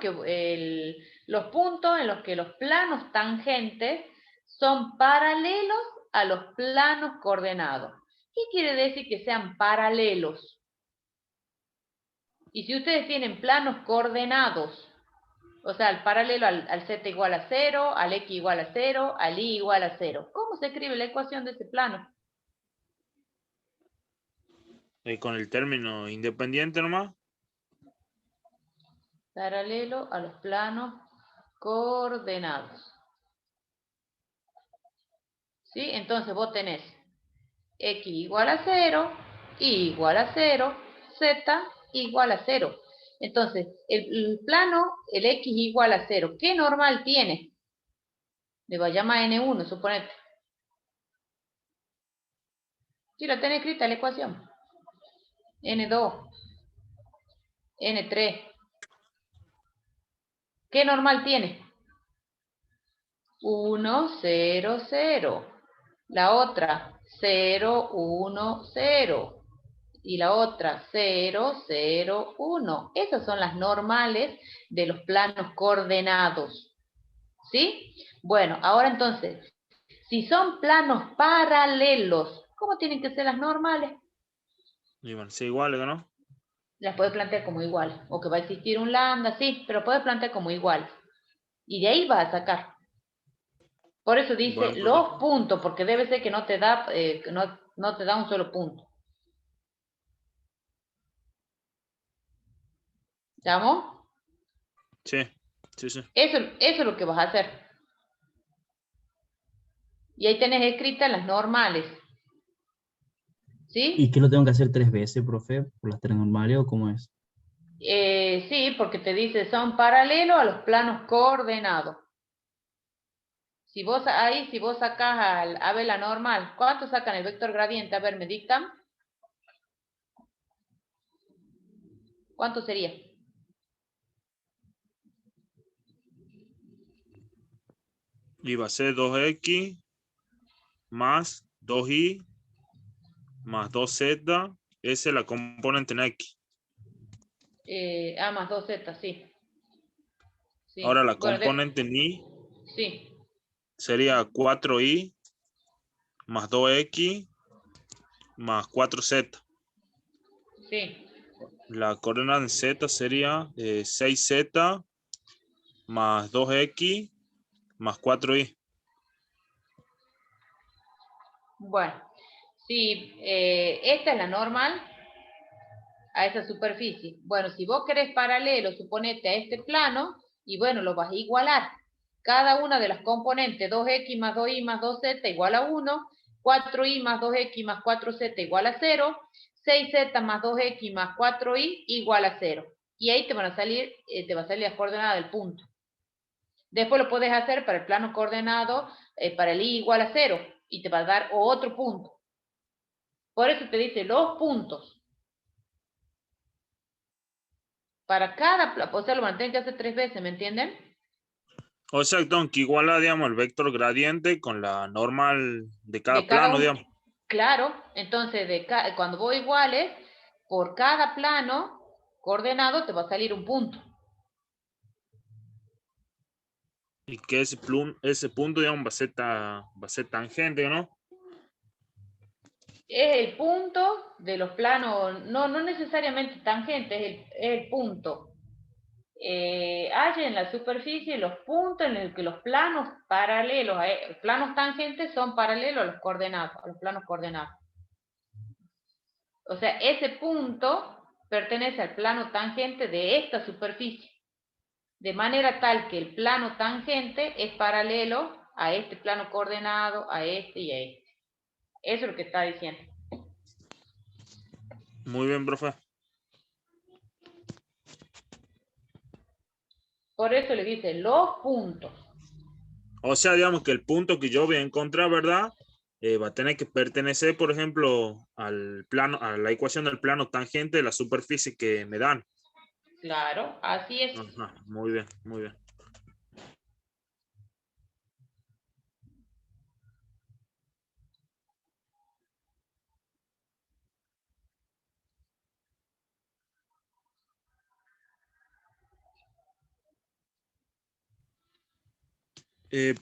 los puntos en los que los planos tangentes son paralelos a los planos coordenados. ¿Qué quiere decir que sean paralelos? Y si ustedes tienen planos coordenados, o sea, el paralelo al z igual a 0, al x igual a 0, al y igual a 0, ¿cómo se escribe la ecuación de ese plano? Con el término independiente nomás. Paralelo a los planos coordenados. ¿Sí? Entonces vos tenés x igual a 0, y igual a 0, z igual a 0. Entonces, el plano, el x igual a 0, ¿qué normal tiene? Le va a llamar n1, suponete. Sí, la tenés escrita la ecuación. n2, n3. ¿Qué normal tiene? 1, 0, 0. La otra, 0, 1, 0. Y la otra, 0, 0, 1. Esas son las normales de los planos coordenados. ¿Sí? Bueno, ahora entonces, si son planos paralelos, ¿cómo tienen que ser las normales? Y van a ser iguales, ¿no? Las puedes plantear como igual. O que va a existir un lambda, sí, pero puedes plantear como igual. Y de ahí vas a sacar. Por eso dice Bueno, los puntos, porque debe ser que no te da, no te da un solo punto. ¿Estamos? Sí, sí, sí. Eso es lo que vas a hacer. Y ahí tenés escritas las normales. ¿Sí? ¿Y qué lo tengo que hacer 3 veces, profe? ¿Por las 3 normales o cómo es? Sí, porque te dice son paralelos a los planos coordenados. Si vos sacás a ver la normal, ¿cuánto sacan el vector gradiente? A ver, ¿me dictan? ¿Cuánto sería? Y va a ser 2x más 2y más 2z. Esa es la componente en x. Más 2z, sí. Sí. Ahora la Bueno, componente en y sí. sería 4y más 2x más 4z. Sí. La coordenada en z sería 6z más 2x más 4y. Bueno, si esta es la normal a esa superficie. Bueno, si vos querés paralelo, suponete a este plano, y bueno, lo vas a igualar. Cada una de las componentes, 2x más 2y más 2z igual a 1, 4y más 2x más 4z igual a 0, 6z más 2x más 4y igual a 0. Y ahí te va a salir la coordenada del punto. Después lo puedes hacer para el plano coordenado, para el y igual a 0, y te va a dar otro punto. Por eso te dice los puntos. Para cada, o sea, lo van a tener que hacer 3 veces, ¿me entienden? O sea, que iguala, digamos, el vector gradiente con la normal de cada De cada plano, uno. digamos. Claro, entonces cuando vos iguales, por cada plano coordenado te va a salir un punto. Y que ese punto, digamos, va a ser tangente, ¿no? Es el punto de los planos, no necesariamente tangente, es el punto. Hay en la superficie los puntos en los que los planos paralelos, planos tangentes son paralelos a los coordenados, a los planos coordenados. O sea, ese punto pertenece al plano tangente de esta superficie. De manera tal que el plano tangente es paralelo a este plano coordenado, a este y a este. Eso es lo que está diciendo. Muy bien, profe. Por eso le dice los puntos. O sea, digamos que el punto que yo voy a encontrar, ¿verdad? Va a tener que pertenecer, por ejemplo, al plano, a la ecuación del plano tangente de la superficie que me dan. Claro, así es. Ajá, muy bien, muy bien.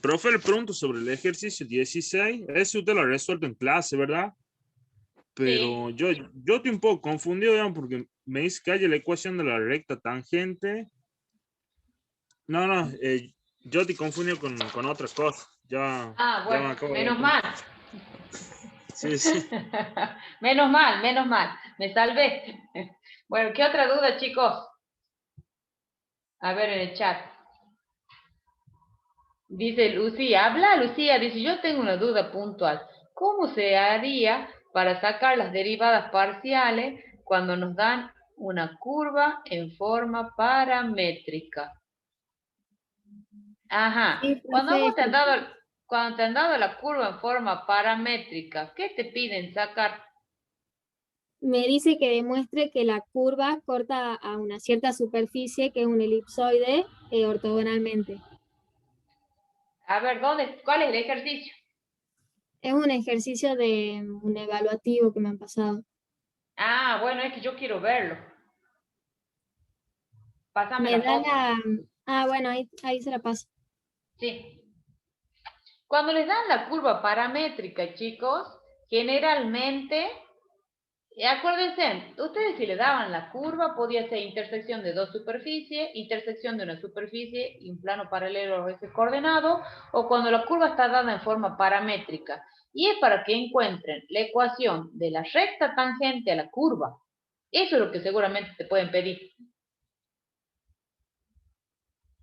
Profe, le pregunto sobre el ejercicio 16. Ese usted lo ha resuelto en clase, ¿verdad? Pero sí. yo estoy un poco confundido, digamos, porque me dice que hay la ecuación de la recta tangente. No, yo estoy confundido con otra cosa. Ya Bueno, me acabo de menos dar mal. cuenta. Sí. menos mal. Me salvé. Bueno, ¿qué otra duda, chicos? A ver en el chat. Dice Lucía, habla Lucía, dice, yo tengo una duda puntual. ¿Cómo se haría para sacar las derivadas parciales cuando nos dan una curva en forma paramétrica? Ajá. Sí, Cuando a vos profe, cuando te han dado la curva en forma paramétrica, ¿qué te piden sacar? me dice que demuestre que la curva corta a una cierta superficie, que es un elipsoide, ortogonalmente. A ver, ¿cuál es el ejercicio? Es un ejercicio de un evaluativo que me han pasado. Ah, bueno, es que yo quiero verlo. Pásame Me la da foto. bueno, ahí se la paso. Sí. Cuando les dan la curva paramétrica, chicos, generalmente, acuérdense, ustedes si le daban la curva, podía ser intersección de dos superficies, intersección de una superficie y un plano paralelo a ese coordenado, o cuando la curva está dada en forma paramétrica. Y es para que encuentren la ecuación de la recta tangente a la curva. Eso es lo que seguramente te pueden pedir.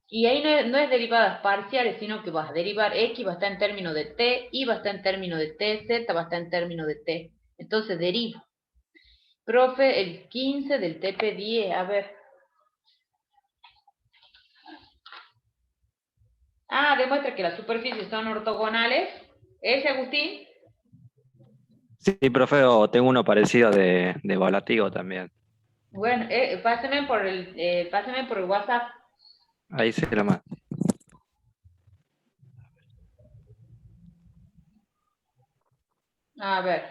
Y ahí no es derivadas parciales, sino que vas a derivar X va a estar en términos de T, Y va a estar en términos de T, Z va a estar en términos de T. Entonces deriva. Profe, el 15 del TP10, a ver. Ah, demuestra que las superficies son ortogonales. ¿Ese, Agustín? Sí, profe, o tengo uno parecido de evaluativo también. Bueno, páseme por el WhatsApp. Ahí se lo mando. A ver.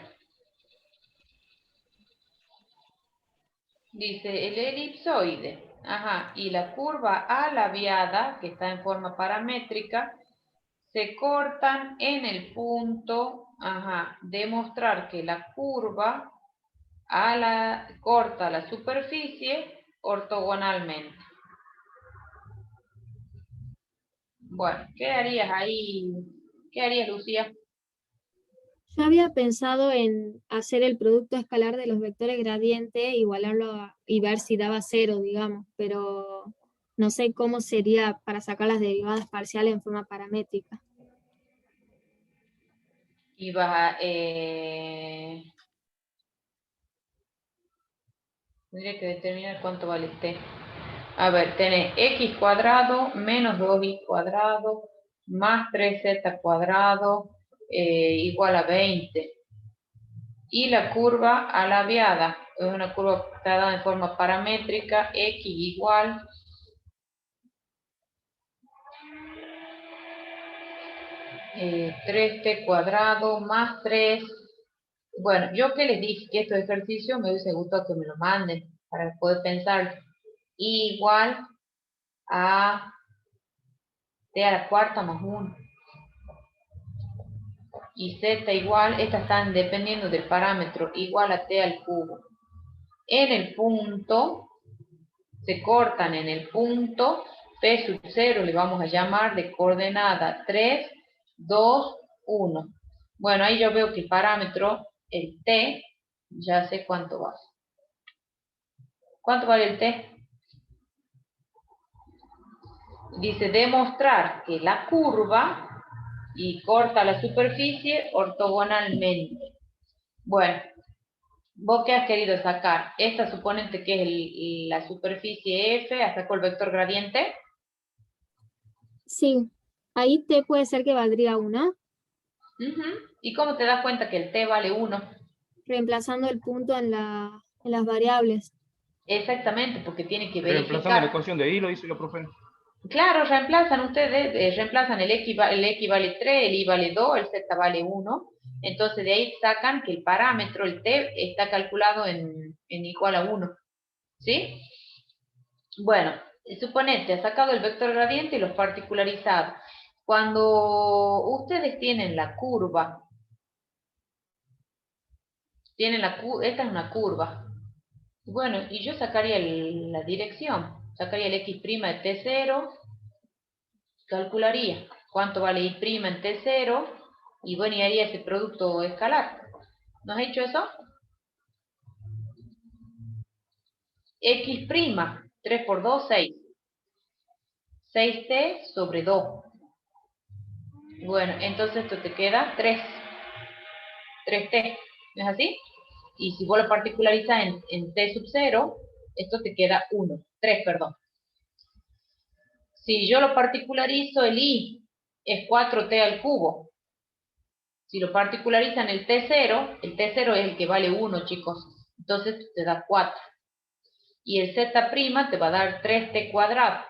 Dice el elipsoide. Ajá. Y la curva alabiada, que está en forma paramétrica, se cortan en el punto, ajá, demostrar que la curva corta la superficie ortogonalmente. Bueno, ¿qué harías ahí? ¿Qué harías, Lucía? Yo había pensado en hacer el producto escalar de los vectores gradiente, igualarlo y ver si daba cero, digamos, pero no sé cómo sería para sacar las derivadas parciales en forma paramétrica. Y vas a... tendría que determinar cuánto vale t. A ver, tenés x cuadrado menos 2y cuadrado más 3z cuadrado igual a 20. Y la curva alabiada es una curva que está dada en forma paramétrica, x igual 3t cuadrado más 3. Bueno, yo que les dije que estos ejercicios me hubiese gustado que me lo manden para poder pensar. Igual a t a la cuarta más 1. Y z igual, estas están dependiendo del parámetro, igual a t al cubo. En el punto, se cortan en el punto, p sub 0 le vamos a llamar de coordenada 3, 2, 1. Bueno, ahí yo veo que el parámetro, el t, ya sé cuánto vale. ¿Cuánto vale el t? Dice demostrar que la curva y corta la superficie ortogonalmente. Bueno, ¿vos qué has querido sacar? Esta suponete que es la superficie F, ¿has sacado el vector gradiente? Sí, ahí t puede ser que valdría 1. ¿Y cómo te das cuenta que el t vale 1? Reemplazando el punto en las variables. Exactamente, porque tiene que Reemplazando verificar. la ecuación de hilo, dice la profe. Claro, reemplazan ustedes, reemplazan el X vale 3, el Y vale 2, el Z vale 1. Entonces de ahí sacan que el parámetro, el T, está calculado en igual a 1. ¿Sí? Bueno, suponete, ha sacado el vector gradiente y los particularizados. Cuando ustedes tienen la curva, esta es una curva. Bueno, y yo sacaría la dirección. Sacaría el X' de T0, calcularía cuánto vale Y' en T0, y bueno, y haría ese producto escalar. ¿No has hecho eso? X', 3 por 2, 6. 6t sobre 2. Bueno, entonces esto te queda 3. 3t, ¿no es así? Y si vos lo particularizas en t sub 0, esto te queda 1. 3, perdón. Si yo lo particularizo, el i es 4t al cubo. Si lo particularizan el t0 es el que vale 1, chicos. Entonces te da 4. Y el z' te va a dar 3t cuadrado.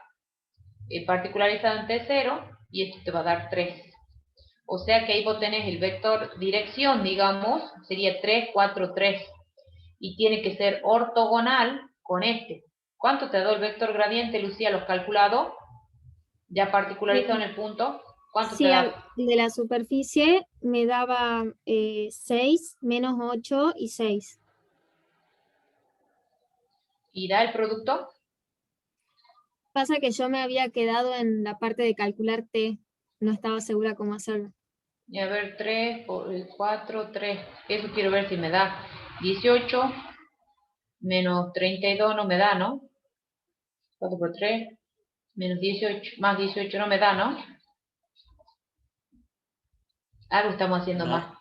Particularizado en t0 y esto te va a dar 3. O sea que ahí vos tenés el vector dirección, digamos, sería 3, 4, 3. Y tiene que ser ortogonal con este. ¿Cuánto te da el vector gradiente, Lucía? ¿Lo has calculado? ¿Ya particularizado en el punto? ¿Cuánto te Sí, da? el de la superficie me daba 6, menos 8 y 6. ¿Y da el producto? Pasa que yo me había quedado en la parte de calcular T. No estaba segura cómo hacerlo. Y a ver, 3 por 4, 3. Eso quiero ver si me da 18 menos 32 no me da, ¿no? 4 por 3 menos 18 más 18 no me da, ¿no? Algo estamos haciendo mal.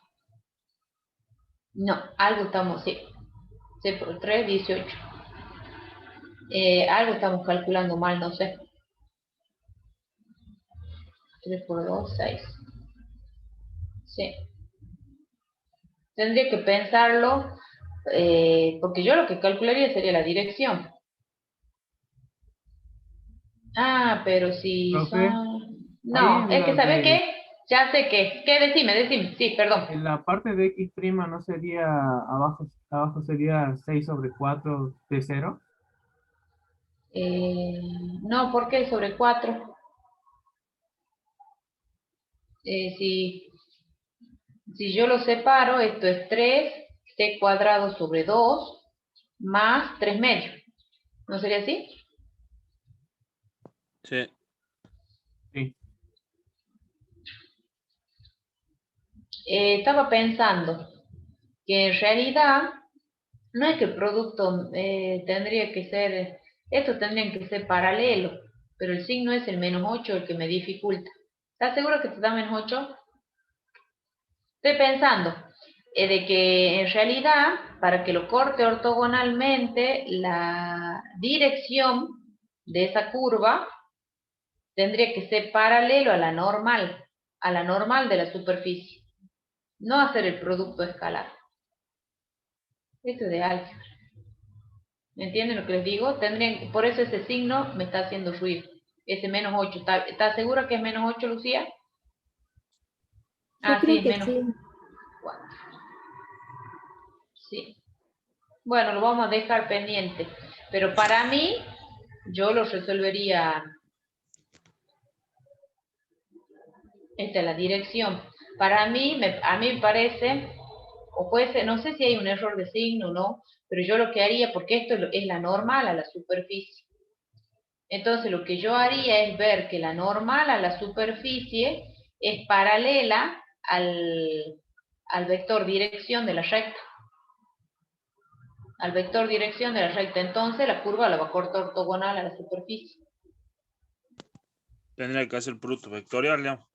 No, algo estamos, sí. 6 por 3, 18. Algo estamos calculando mal, no sé. 3 por 2, 6. Sí. Tendría que pensarlo, porque yo lo que calcularía sería la dirección. Ah, pero si Profe, son... ahí No, en es que la ¿sabes de, qué? Ya sé qué. ¿Qué? Decime. Sí, perdón. en la parte de x' no sería abajo sería 6 sobre 4 de 0. No, ¿por qué sobre 4? Si yo lo separo, esto es 3t cuadrado sobre 2 más 3 medios. ¿No sería así? Sí. Sí. Estaba pensando que en realidad no es que el producto tendría que ser, estos tendrían que ser paralelos, pero el signo es el menos 8 el que me dificulta. ¿Estás seguro que te da menos 8? Estoy pensando de que en realidad, para que lo corte ortogonalmente, la dirección de esa curva tendría que ser paralelo a la normal de la superficie, no hacer el producto escalar. Esto es de álgebra. ¿Me entienden lo que les digo? Por eso ese signo me está haciendo ruido. Ese menos 8. ¿Estás segura que es menos 8, Lucía? Yo Sí, creo es que menos sí. 4. Sí. Bueno, lo vamos a dejar pendiente. Pero para mí, yo lo resolvería. Esta es la dirección. Para mí, a mí me parece, o puede ser, no sé si hay un error de signo o no, pero yo lo que haría, porque esto es la normal a la superficie. Entonces lo que yo haría es ver que la normal a la superficie es paralela al vector dirección de la recta. Al vector dirección de la recta. Entonces la curva la va a cortar ortogonal a la superficie. Tendría que hacer producto vectorial, ¿no?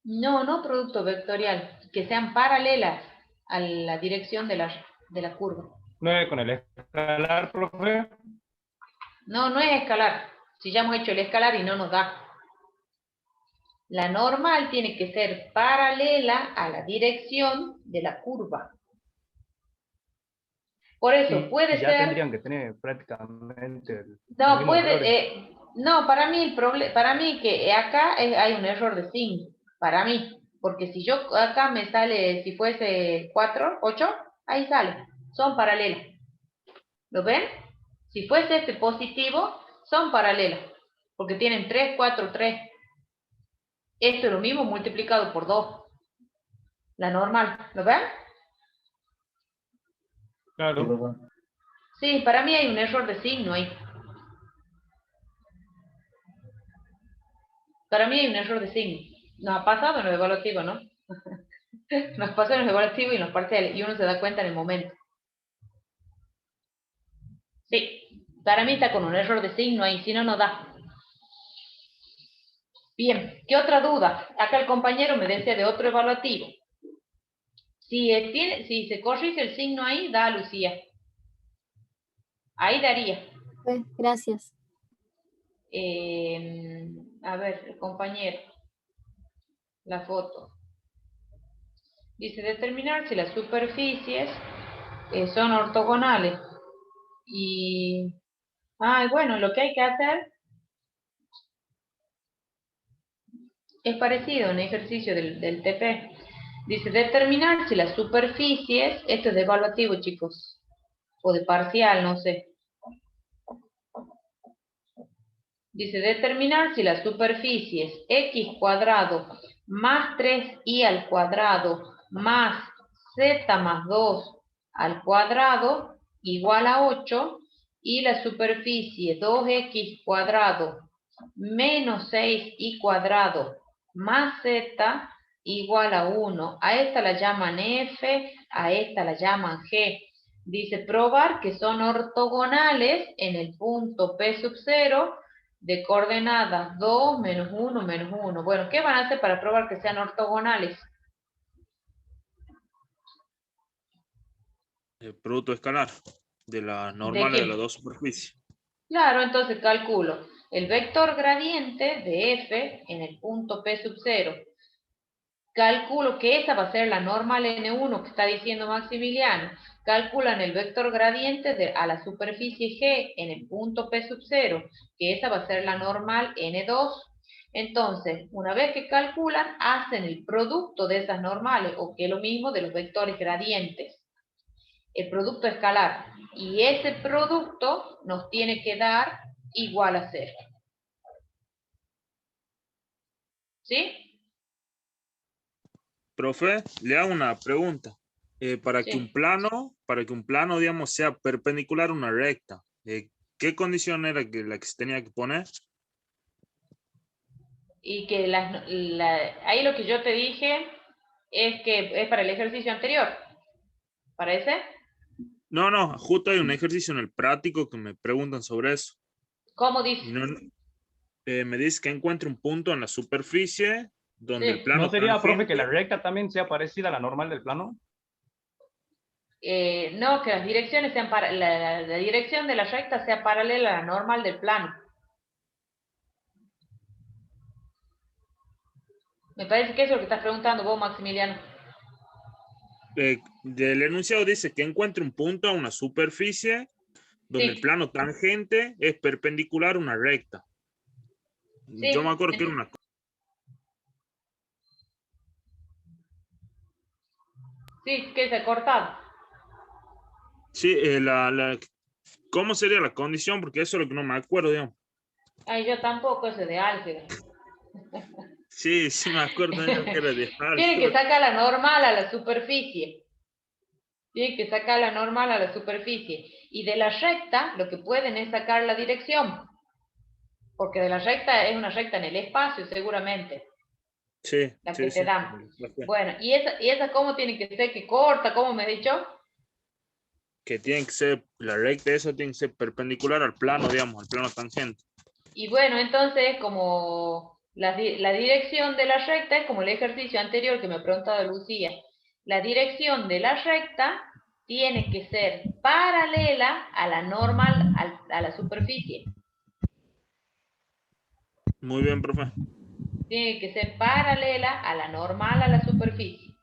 No producto vectorial. Que sean paralelas a la dirección de la curva. ¿No es con el escalar, profe? No es escalar. Si ya hemos hecho el escalar y no nos da. La normal tiene que ser paralela a la dirección de la curva. Por eso puede Ya ser... tendrían que tener prácticamente el No, mismo valores. no, para mí que acá hay un error de signo. Para mí. Porque si yo acá me sale, si fuese 4, 8, ahí sale. Son paralelas. ¿Lo ven? Si fuese este positivo, son paralelas. Porque tienen 3, 4, 3. Esto es lo mismo multiplicado por 2. La normal. ¿Lo ven? Claro. Sí, para mí hay un error de signo ahí. Para mí hay un error de signo. Nos ha pasado en los evaluativos, ¿no? Nos pasó en los evaluativos y en los parciales. Y uno se da cuenta en el momento. Sí, para mí está con un error de signo ahí. Si no, no da. Bien, ¿qué otra duda? Acá el compañero me decía de otro evaluativo. Si se corrige el signo ahí, da a Lucía. Ahí daría. Gracias. A ver, el compañero. La foto. Dice determinar si las superficies son ortogonales. Y, bueno, lo que hay que hacer Es parecido a un ejercicio del TP. Dice, determinar si las superficies, esto es de evaluativo, chicos, o de parcial, no sé. Dice, determinar si las superficies x cuadrado más 3y al cuadrado más z más 2 al cuadrado igual a 8 y la superficie 2x cuadrado menos 6y cuadrado más z igual a 1. A esta la llaman F, a esta la llaman G. Dice, probar que son ortogonales en el punto P sub 0 de coordenadas 2, menos 1, menos 1. Bueno, ¿qué van a hacer para probar que sean ortogonales? El producto escalar de las normales de las dos superficies. Claro, entonces calculo el vector gradiente de F en el punto P sub 0. Calculo que esa va a ser la normal N1 que está diciendo Maximiliano. Calculan el vector gradiente a la superficie G en el punto P sub 0, que esa va a ser la normal N2. Entonces, una vez que calculan, hacen el producto de esas normales, o que es lo mismo de los vectores gradientes. El producto escalar. Y ese producto nos tiene que dar igual a 0. ¿Sí? Profe, le hago una pregunta. Para que un plano, digamos, sea perpendicular a una recta, ¿qué condición era la que se tenía que poner? Y que ahí lo que yo te dije es que es para el ejercicio anterior. ¿Parece? No, justo hay un ejercicio en el práctico que me preguntan sobre eso. ¿Cómo dice? Me dice que encuentre un punto en la superficie donde el plano... ¿No sería, profe, que la recta también sea parecida a la normal del plano? No, que las direcciones sean la dirección de la recta sea paralela a la normal del plano. Me parece que eso es lo que estás preguntando vos, Maximiliano. Del enunciado dice que encuentre un punto a una superficie donde el plano tangente es perpendicular a una recta. Sí. Yo me acuerdo que era una... Sí, que se ha cortado. Sí, ¿cómo sería la condición? Porque eso es lo que no me acuerdo, digamos. Ay, yo tampoco, ese de álgebra. Sí, me acuerdo que era de álgebra. Tiene que sacar la normal a la superficie. Tiene que sacar la normal a la superficie. Y de la recta, lo que pueden es sacar la dirección. Porque de la recta es una recta en el espacio, seguramente. Sí. La que te dan. Bueno, ¿y esa cómo tiene que ser? ¿Que corta? ¿Cómo me he dicho? Que tiene que ser, la recta esa tiene que ser perpendicular al plano, digamos, al plano tangente. Y bueno, entonces, como la dirección de la recta es como el ejercicio anterior que me preguntaba Lucía. La dirección de la recta tiene que ser paralela a la normal, a la superficie. Muy bien, profe. Tiene que ser paralela a la normal a la superficie.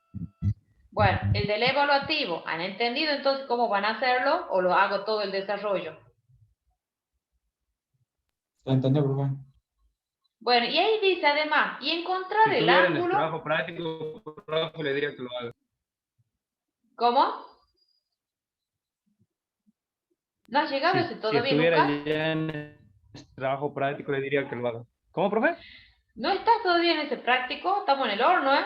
Bueno, el del evaluativo, ¿han entendido entonces cómo van a hacerlo o lo hago todo el desarrollo? ¿Se entendió, profe? Bueno, y ahí dice además, y encontrar Si el tuviera en ángulo... el trabajo práctico, profe, le diría que lo haga. ¿Cómo? ¿No has llegado a ese todavía, Si estuviera Lucas? ya en el trabajo práctico, le diría que lo haga. ¿Cómo, profe? ¿No estás todavía en ese práctico? Estamos en el horno, ¿eh?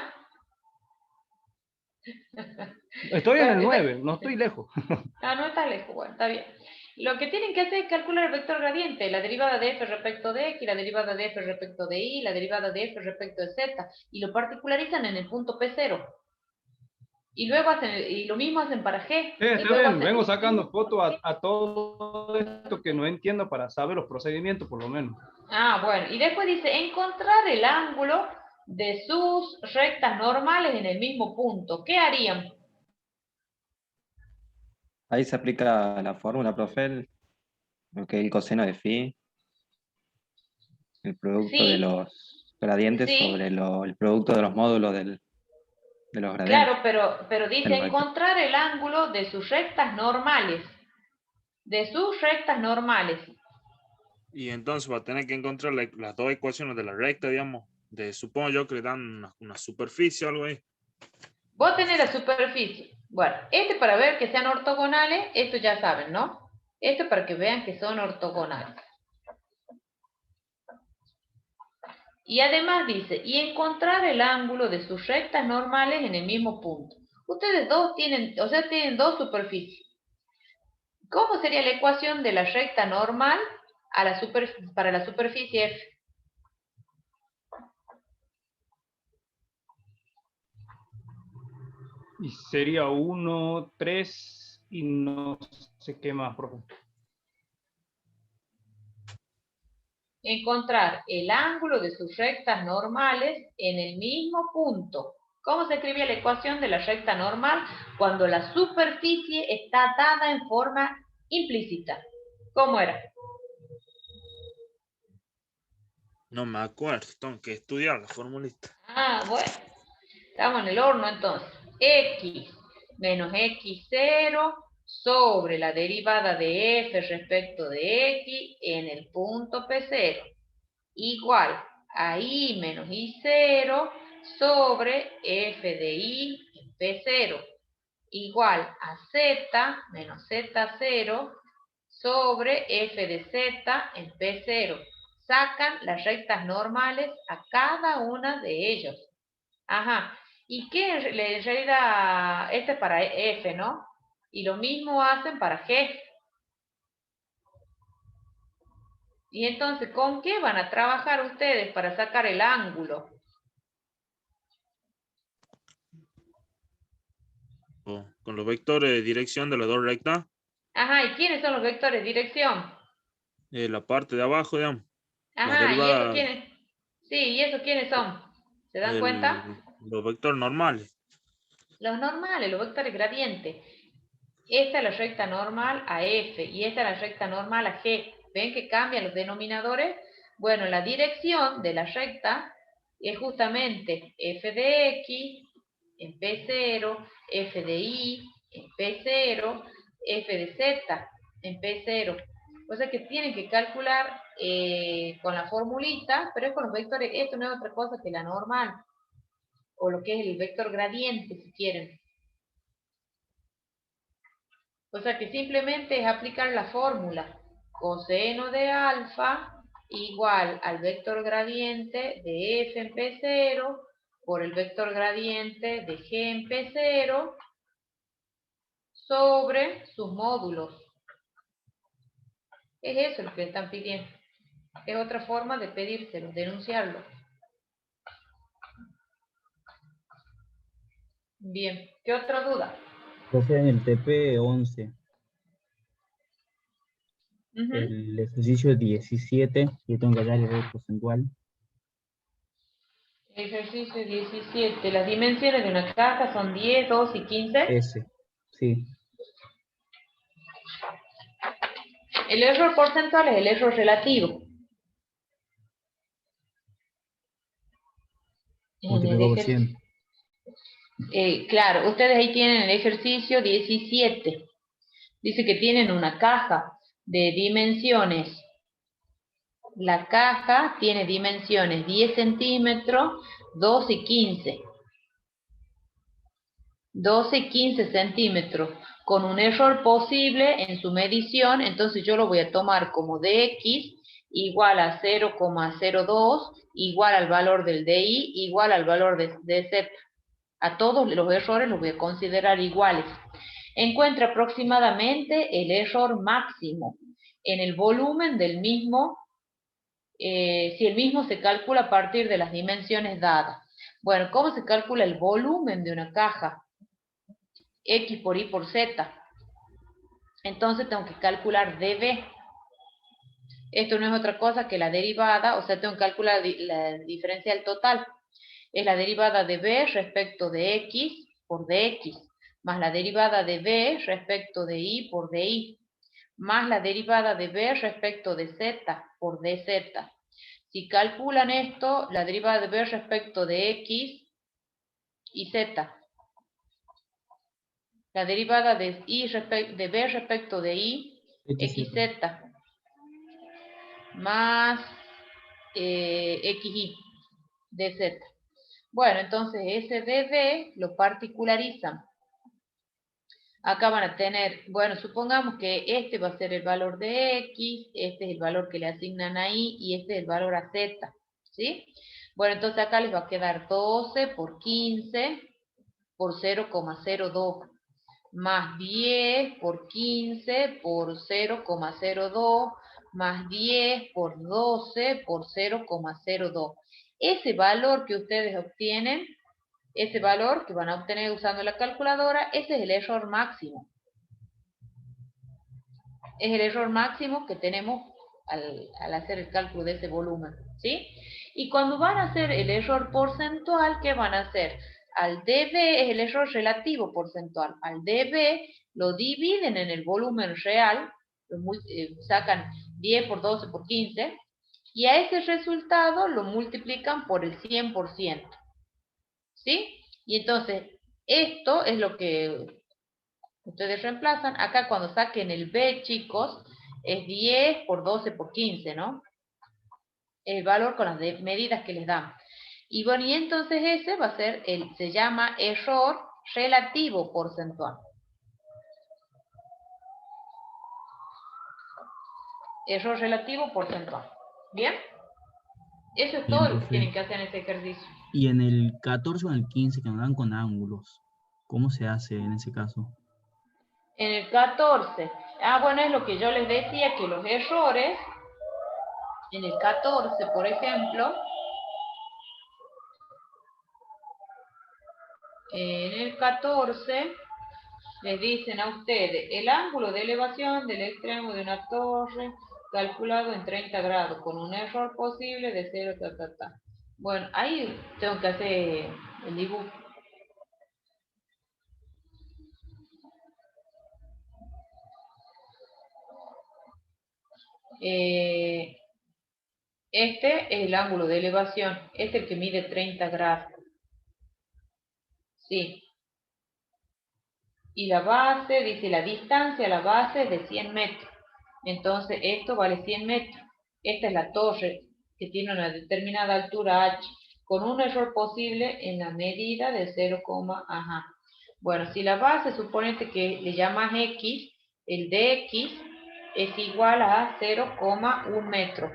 Estoy en el 9, no estoy lejos. Ah, no está lejos, bueno, está bien. Lo que tienen que hacer es calcular el vector gradiente, la derivada de f respecto de x, la derivada de f respecto de y, la derivada de f respecto de z, y lo particularizan en el punto P0. Y luego y lo mismo hacen para G. Está bien, vengo sacando fotos a todo esto que no entiendo para saber los procedimientos, por lo menos. Ah, bueno, y después dice, encontrar el ángulo de sus rectas normales en el mismo punto. ¿Qué harían? Ahí se aplica la fórmula, profe, lo que es el coseno de phi, el producto de los gradientes sobre el producto de los módulos de los gradientes. Claro, pero dice encontrar el ángulo de sus rectas normales. De sus rectas normales. Y entonces va a tener que encontrar las dos ecuaciones de la recta, digamos, supongo yo que le dan una superficie o algo ahí. Vos tenés la superficie. Bueno, para ver que sean ortogonales, esto ya saben, ¿no? Esto para que vean que son ortogonales. Y además dice, y encontrar el ángulo de sus rectas normales en el mismo punto. Ustedes dos tienen, o sea, tienen dos superficies. ¿Cómo sería la ecuación de la recta normal para la superficie F? Y sería 1, 3 y no sé qué más, profe. Encontrar el ángulo de sus rectas normales en el mismo punto. ¿Cómo se escribe la ecuación de la recta normal cuando la superficie está dada en forma implícita? ¿Cómo era? No me acuerdo, tengo que estudiar la formulita. Ah, bueno. Estamos en el horno entonces. X menos X0 sobre la derivada de F respecto de X en el punto P0. Igual a Y menos Y0 sobre F de Y en P0. Igual a Z menos Z0 sobre F de Z en P0. Sacan las rectas normales a cada una de ellos. Ajá. ¿Y qué en realidad? Este es para F, ¿no? Y lo mismo hacen para G. Y entonces, ¿con qué van a trabajar ustedes para sacar el ángulo? Con los vectores de dirección de las dos rectas. Ajá, ¿y quiénes son los vectores de dirección? La parte de abajo, digamos. Ajá, ¿y esos quiénes? Sí, ¿y esos quiénes son? ¿Se dan cuenta? Los vectores normales. Los normales, los vectores gradientes. Esta es la recta normal a F y esta es la recta normal a G. ¿Ven que cambian los denominadores? Bueno, la dirección de la recta es justamente F de X en P0, F de Y en P0, F de Z en P0. O sea que tienen que calcular con la formulita, pero es con los vectores. Esto no es otra cosa que la normal, o lo que es el vector gradiente, si quieren. O sea que simplemente es aplicar la fórmula coseno de alfa igual al vector gradiente de F en P0 por el vector gradiente de G en P0 sobre sus módulos. Es eso lo que están pidiendo. Es otra forma de pedírselo, denunciarlo. Bien, ¿qué otra duda? Profe, en el TP11, el ejercicio 17, yo tengo que hallar el error porcentual. Ejercicio 17. Las dimensiones de una caja son 10, 2 y 15. Ese, sí. El error porcentual es el error relativo. Multiplicado por 100. Claro, ustedes ahí tienen el ejercicio 17. Dice que tienen una caja de dimensiones. La caja tiene dimensiones 10 centímetros, 12 y 15. 12 y 15 centímetros. Con un error posible en su medición, entonces yo lo voy a tomar como dx igual a 0,02, igual al valor del di, igual al valor de z. A todos los errores los voy a considerar iguales. Encuentra aproximadamente el error máximo en el volumen del mismo, si el mismo se calcula a partir de las dimensiones dadas. Bueno, ¿cómo se calcula el volumen de una caja? X por Y por Z. Entonces tengo que calcular dB. Esto no es otra cosa que la derivada, o sea, tengo que calcular la diferencial total. Es la derivada de B respecto de X por dx, más la derivada de B respecto de Y por dY, más la derivada de B respecto de Z por dz. Si calculan esto, la derivada de B respecto de X y Z, la derivada de B respecto de Y, XZ, más XY. dz. Bueno, entonces ese dv lo particularizan. Acá van a tener, bueno, supongamos que este va a ser el valor de x, este es el valor que le asignan ahí, y este es el valor a z, ¿sí? Bueno, entonces acá les va a quedar 12 por 15 por 0,02, más 10 por 15 por 0,02, más 10 por 12 por 0,02. Ese valor que ustedes obtienen, ese valor que van a obtener usando la calculadora, ese es el error máximo. Es el error máximo que tenemos al hacer el cálculo de ese volumen, ¿sí? Y cuando van a hacer el error porcentual, ¿qué van a hacer? Al dB es el error relativo porcentual. Al dB lo dividen en el volumen real, sacan 10 por 12 por 15, y a ese resultado lo multiplican por el 100%. ¿Sí? Y entonces, esto es lo que ustedes reemplazan. Acá cuando saquen el B, chicos, es 10 por 12 por 15, ¿no? El valor con las medidas que les dan. Y bueno, y entonces ese va a ser, se llama error relativo porcentual. Error relativo porcentual. ¿Bien? Eso es Bien, todo lo que profe. tienen que hacer en este ejercicio. Y en el 14 o en el 15 que nos dan con ángulos, ¿cómo se hace en ese caso? En el 14. Bueno, es lo que yo les decía, que los errores, en el 14, por ejemplo, en el 14 les dicen a ustedes el ángulo de elevación del extremo de una torre calculado en 30 grados con un error posible de 0, ta, ta, ta. Bueno, ahí tengo que hacer el dibujo. Este es el ángulo de elevación, este es el que mide 30 grados. Sí. Y la base, dice la distancia a la base es de 100 metros. Entonces esto vale 100 metros. Esta es la torre que tiene una determinada altura h, con un error posible en la medida de 0, ajá. Bueno, si la base, suponete que le llamas x, el de x es igual a 0,1 metro.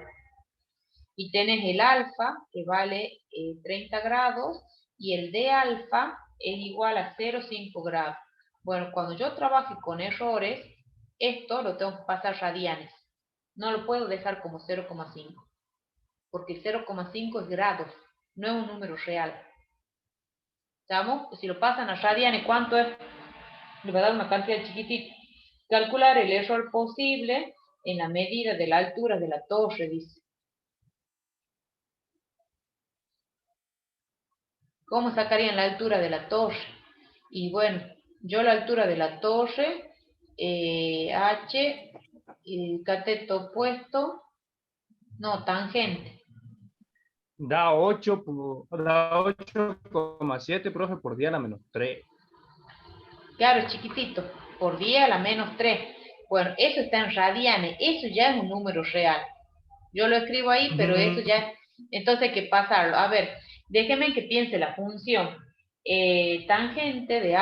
Y tenés el alfa, que vale 30 grados, y el de alfa es igual a 0,5 grados. Bueno, cuando yo trabaje con errores, esto lo tengo que pasar radianes. No lo puedo dejar como 0,5, porque 0,5 es grados, no es un número real. ¿Estamos? Si lo pasan a radianes, ¿cuánto es? Le va a dar una cantidad chiquitita. Calcular el error posible en la medida de la altura de la torre, dice. ¿Cómo sacarían la altura de la torre? Y bueno, yo la altura de la torre, H, cateto opuesto, no, tangente. Da 8,7, profe, por 10 a la menos 3. Claro, es chiquitito, por 10 a la menos 3. Bueno, eso está en radianes, eso ya es un número real. Yo lo escribo ahí, pero eso ya, entonces hay que pasarlo. A ver, déjenme que piense la función. Tangente de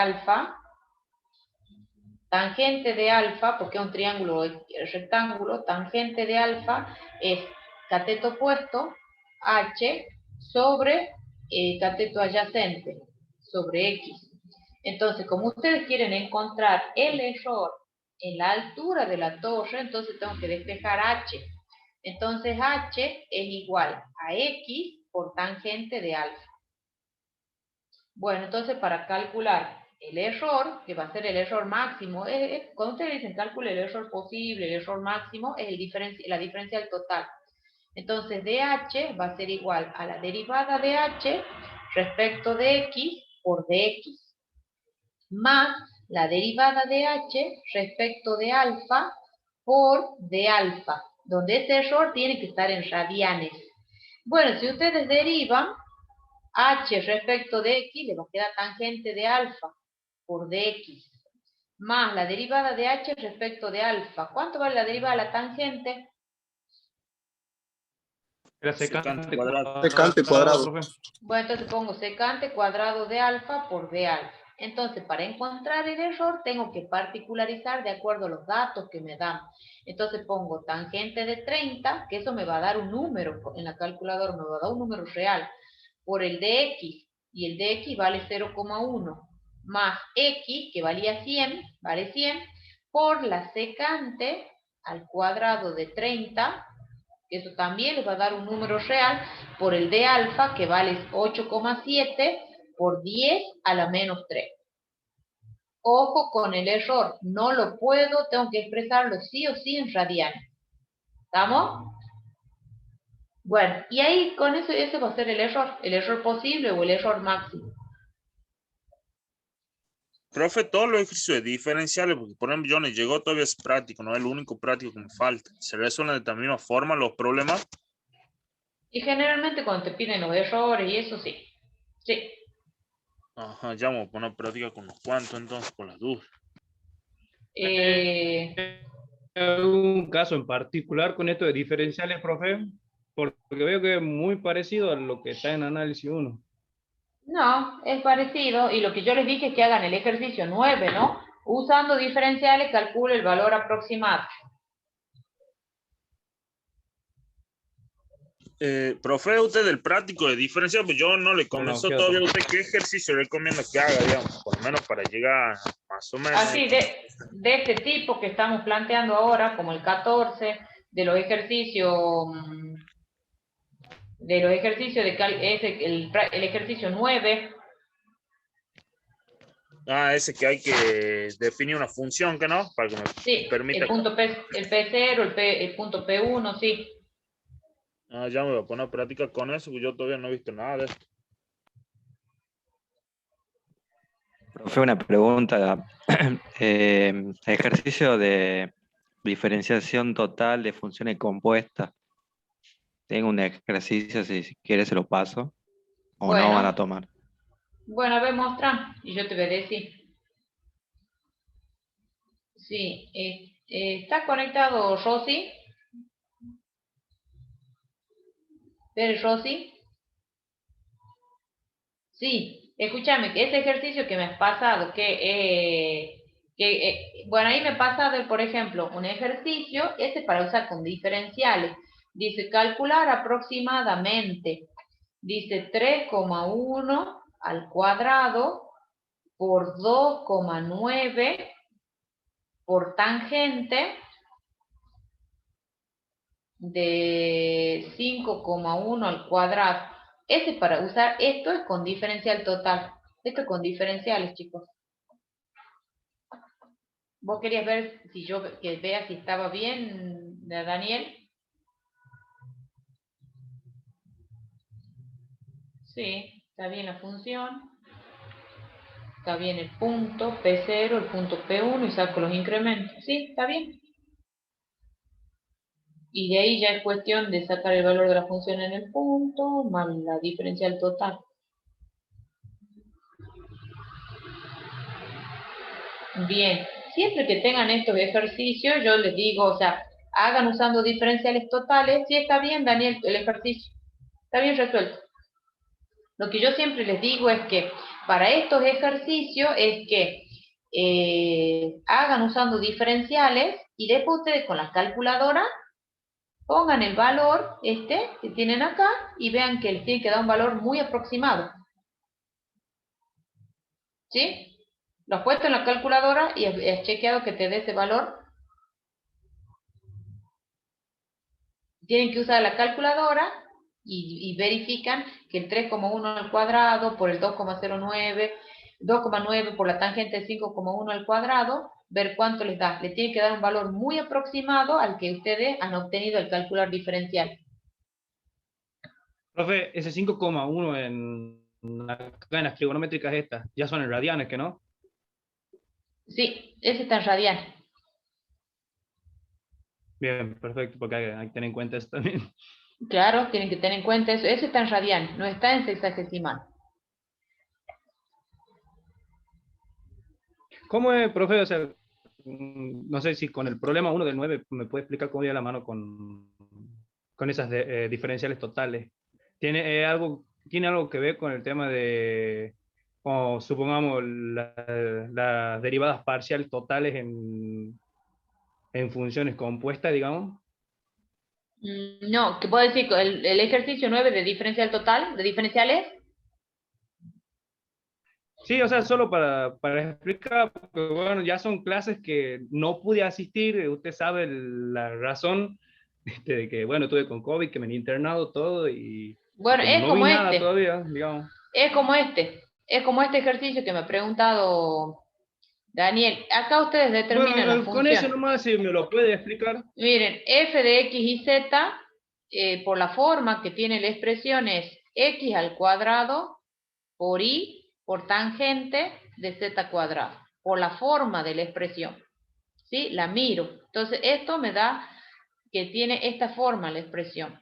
alfa, porque es un triángulo rectángulo, tangente de alfa es cateto opuesto, h, sobre cateto adyacente, sobre x. Entonces, como ustedes quieren encontrar el error en la altura de la torre, entonces tengo que despejar h. Entonces, h es igual a x por tangente de alfa. Bueno, entonces para calcular el error, que va a ser el error máximo, cuando ustedes dicen calcule el error posible, el error máximo, es la diferencial total. Entonces dh va a ser igual a la derivada de h respecto de x por dx, más la derivada de h respecto de alfa por d alfa, donde ese error tiene que estar en radianes. Bueno, si ustedes derivan, h respecto de x le va a quedar tangente de alfa por dx, más la derivada de h respecto de alfa. ¿Cuánto vale la derivada de la tangente? Era secante cuadrado. Secante cuadrado. profe. Bueno, entonces pongo secante cuadrado de alfa por d alfa. Entonces, para encontrar el error, tengo que particularizar de acuerdo a los datos que me dan. Entonces pongo tangente de 30, que eso me va a dar un número en la calculadora, me va a dar un número real, por el de x, y el de x vale 0,1, más x, que valía 100, vale 100, por la secante al cuadrado de 30, que eso también les va a dar un número real, por el de alfa, que vale 8,7, por 10 a la menos 3. Ojo con el error, no lo puedo, tengo que expresarlo sí o sí en radianes. ¿Estamos? Bueno, y ahí con eso, ese va a ser el error posible o el error máximo. Profe, todos los ejercicios diferenciales, porque por ejemplo, Johnny llegó todavía es práctico, no es el único práctico que me falta. ¿Se resuelven de la misma forma los problemas? Y generalmente cuando te piden los errores y eso sí. Sí. Ajá, ya vamos a poner práctica con los cuantos entonces, por las dudas. Un caso en particular con esto de diferenciales, profe, porque veo que es muy parecido a lo que está en análisis 1. No, es parecido, y lo que yo les dije es que hagan el ejercicio 9, ¿no? Usando diferenciales, calcule el valor aproximado. Profe, usted del práctico de diferencial, pues yo no le comenzó todavía. ¿Usted qué ejercicio recomienda que haga, digamos, por lo menos para llegar más o menos? Así, de este tipo que estamos planteando ahora, como el 14, de los ejercicios el ejercicio 9. Ah, ese que hay que definir una función, ¿que no? Para que me permita... El punto el P0, el punto P1, sí. Ah, ya me voy a poner a práctica con eso, porque yo todavía no he visto nada de esto. Profe, una pregunta. Ejercicio de diferenciación total de funciones compuestas. Tengo un ejercicio, si quiere se lo paso. O Bueno. no van a tomar. Bueno, a ver, muestra, y yo te voy a decir. Sí, ¿está conectado Rosy? ¿Pero Rosy? Sí, escúchame, que ese ejercicio que me has pasado, bueno, ahí me ha pasado, por ejemplo, un ejercicio, para usar con diferenciales. Dice, calcular aproximadamente, dice 3,1 al cuadrado por 2,9 por tangente de 5,1 al cuadrado. Para usar, esto es con diferencial total. Esto es con diferenciales, chicos. ¿Vos querías ver si que vea si estaba bien, Daniel? Sí, está bien la función. Está bien el punto P0, el punto P1 y saco los incrementos. Sí, está bien. Y de ahí ya es cuestión de sacar el valor de la función en el punto más la diferencial total. Bien, siempre que tengan estos ejercicios, yo les digo, o sea, hagan usando diferenciales totales. Sí, está bien, Daniel, el ejercicio. Está bien resuelto. Lo que yo siempre les digo es que para estos ejercicios es que hagan usando diferenciales y después ustedes con la calculadora pongan el valor que tienen acá y vean que les tiene que dar un valor muy aproximado. ¿Sí? Lo has puesto en la calculadora y has chequeado que te dé ese valor. Tienen que usar la calculadora y verifican que el 3,1 al cuadrado por el 2,9 por la tangente de 5,1 al cuadrado, ver cuánto les da. Les tiene que dar un valor muy aproximado al que ustedes han obtenido al calcular diferencial. Profe, ese 5,1 acá en las trigonométricas estas, ya son en radianes, ¿que no? Sí, ese está en radianes. Bien, perfecto, porque hay que tener en cuenta eso también. Claro, tienen que tener en cuenta eso. Ese está en radianes, no está en sexagesimal. ¿Cómo es, profe? O sea, no sé si con el problema 1 del 9 me puede explicar cómo iba la mano con con esas diferenciales totales. ¿Tiene algo que ver con el tema de, o supongamos, las derivadas parciales totales en funciones compuestas, digamos? No, ¿qué puedo decir? El ejercicio 9 de diferencial total, de diferenciales. Sí, o sea, solo para explicar, porque bueno, ya son clases que no pude asistir, usted sabe la razón de que, bueno, estuve con COVID, que me han internado todo y Bueno, como es no vi como nada todavía, digamos. Es como este ejercicio que me ha preguntado Daniel. Acá ustedes determinan la Bueno, con eso función. nomás, si me lo puede explicar. Miren, f de x y z, por la forma que tiene la expresión es x al cuadrado por y por tangente de z cuadrado, por la forma de la expresión. ¿Sí? La miro. Entonces, esto me da que tiene esta forma la expresión.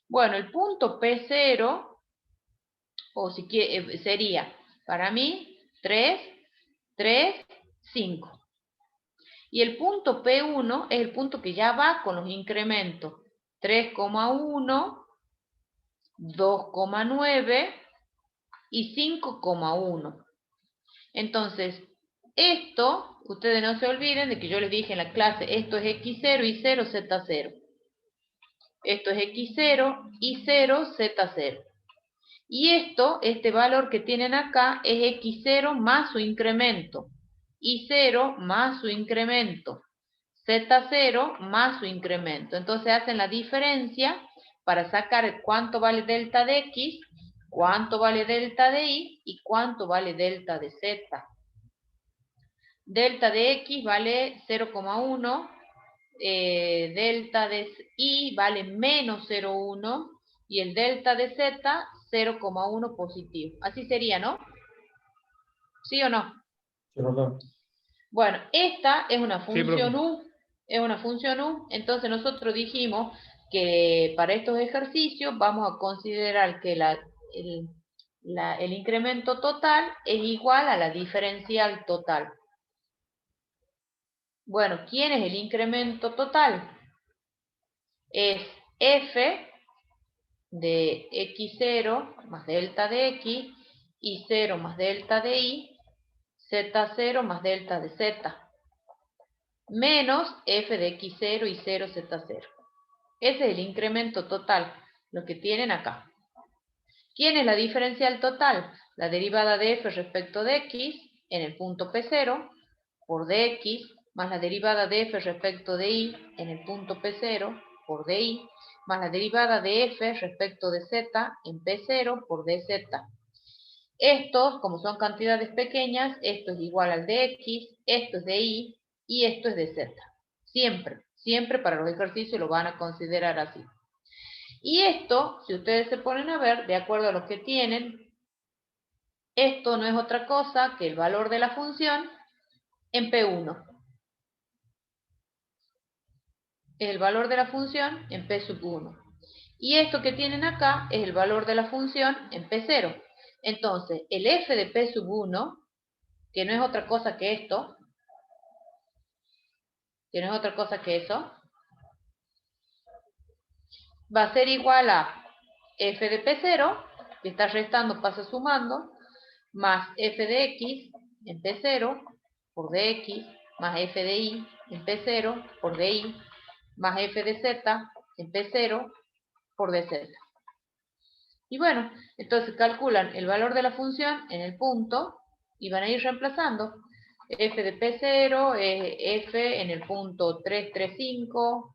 Bueno, el punto P0, o si quiere, sería, para mí, 3, 3, 5. Y el punto P1 es el punto que ya va con los incrementos. 3,1, 2,9 y 5,1. Entonces, esto, ustedes no se olviden de que yo les dije en la clase, esto es x0 y 0, z0. Esto es x0 y 0, z0. Y esto, este valor que tienen acá, es x0 más su incremento, y0 más su incremento, z0 más su incremento. Entonces hacen la diferencia para sacar cuánto vale delta de x, cuánto vale delta de y cuánto vale delta de z. Delta de x vale 0,1, delta de y vale menos 0,1 y el delta de z 0,1 positivo. Así sería, ¿no? ¿Sí o no? Sí, profe. Bueno, esta es una función Sí, u, es una función u, entonces nosotros dijimos que para estos ejercicios vamos a considerar que el incremento total es igual a la diferencial total. Bueno, ¿quién es el incremento total? Es f de x0 más delta de x, y0 más delta de y, z0 más delta de z, menos f de x0 y 0 z0. Ese es el incremento total, lo que tienen acá. ¿Quién es la diferencial total? La derivada de f respecto de x en el punto P0 por dx más la derivada de f respecto de y en el punto P0 por dy más la derivada de f respecto de z en P0 por dz. Estos, como son cantidades pequeñas, esto es igual al de x, esto es de y esto es de z. Siempre, siempre para los ejercicios lo van a considerar así. Y esto, si ustedes se ponen a ver, de acuerdo a lo que tienen, esto no es otra cosa que el valor de la función en P1. Es el valor de la función en P sub 1. Y esto que tienen acá es el valor de la función en P0. Entonces, el f de P sub 1, que no es otra cosa que esto, va a ser igual a f de P0, que está restando, pasa sumando, más f de x en P0 por dx, más f de y en P0 por dy, más f de z en P0 por dz. Y bueno, entonces calculan el valor de la función en el punto y van a ir reemplazando. F de P0 es F en el punto 335,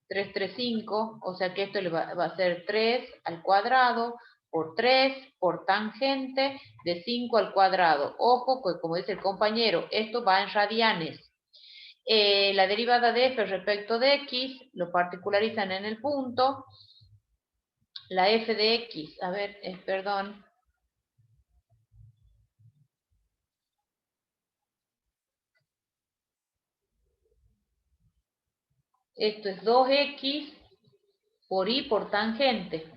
335, o sea que esto va a ser 3 al cuadrado por 3 por tangente de 5 al cuadrado. Ojo, que como dice el compañero, esto va en radianes. La derivada de f respecto de x lo particularizan en el punto. La f de x, a ver, perdón. Esto es 2x por y por tangente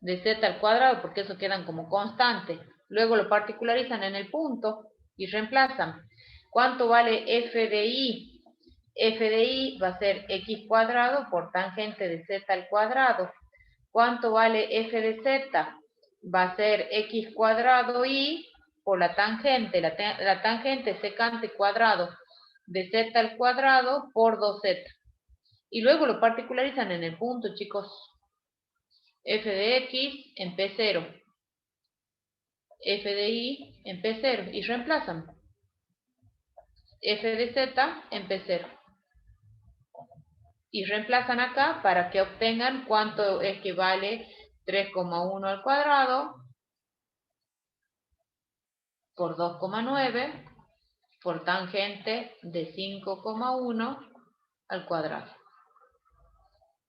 de z al cuadrado, porque eso quedan como constantes. Luego lo particularizan en el punto y reemplazan. ¿Cuánto vale f de y? f de y va a ser x cuadrado por tangente de z al cuadrado. ¿Cuánto vale f de z? Va a ser x cuadrado y por la tangente secante cuadrado de z al cuadrado por 2z. Y luego lo particularizan en el punto, chicos. F de x en P0. F de y en P0. Y reemplazan. F de z en P0. Y reemplazan acá para que obtengan cuánto es que vale 3,1 al cuadrado por 2,9 por tangente de 5,1 al cuadrado.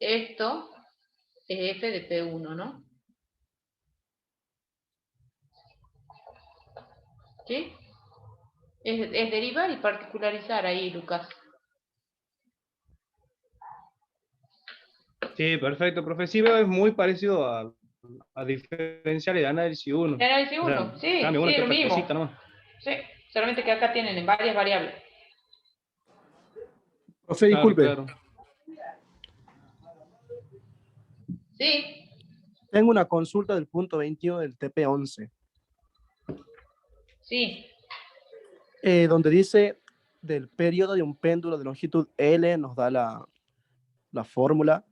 Esto es f de P1, ¿no? ¿Sí? Es derivar y particularizar ahí, Lucas. Sí, perfecto, profe. Sí, veo, es muy parecido a diferencial y de análisis 1. De análisis 1, sí, cambia una sí, que lo otra mismo. cosita nomás. Sí, solamente que acá tienen en varias variables. Profe, disculpe. Claro. Sí. Tengo una consulta del punto 21 del TP11. Sí. Donde dice del periodo de un péndulo de longitud L, nos da la fórmula,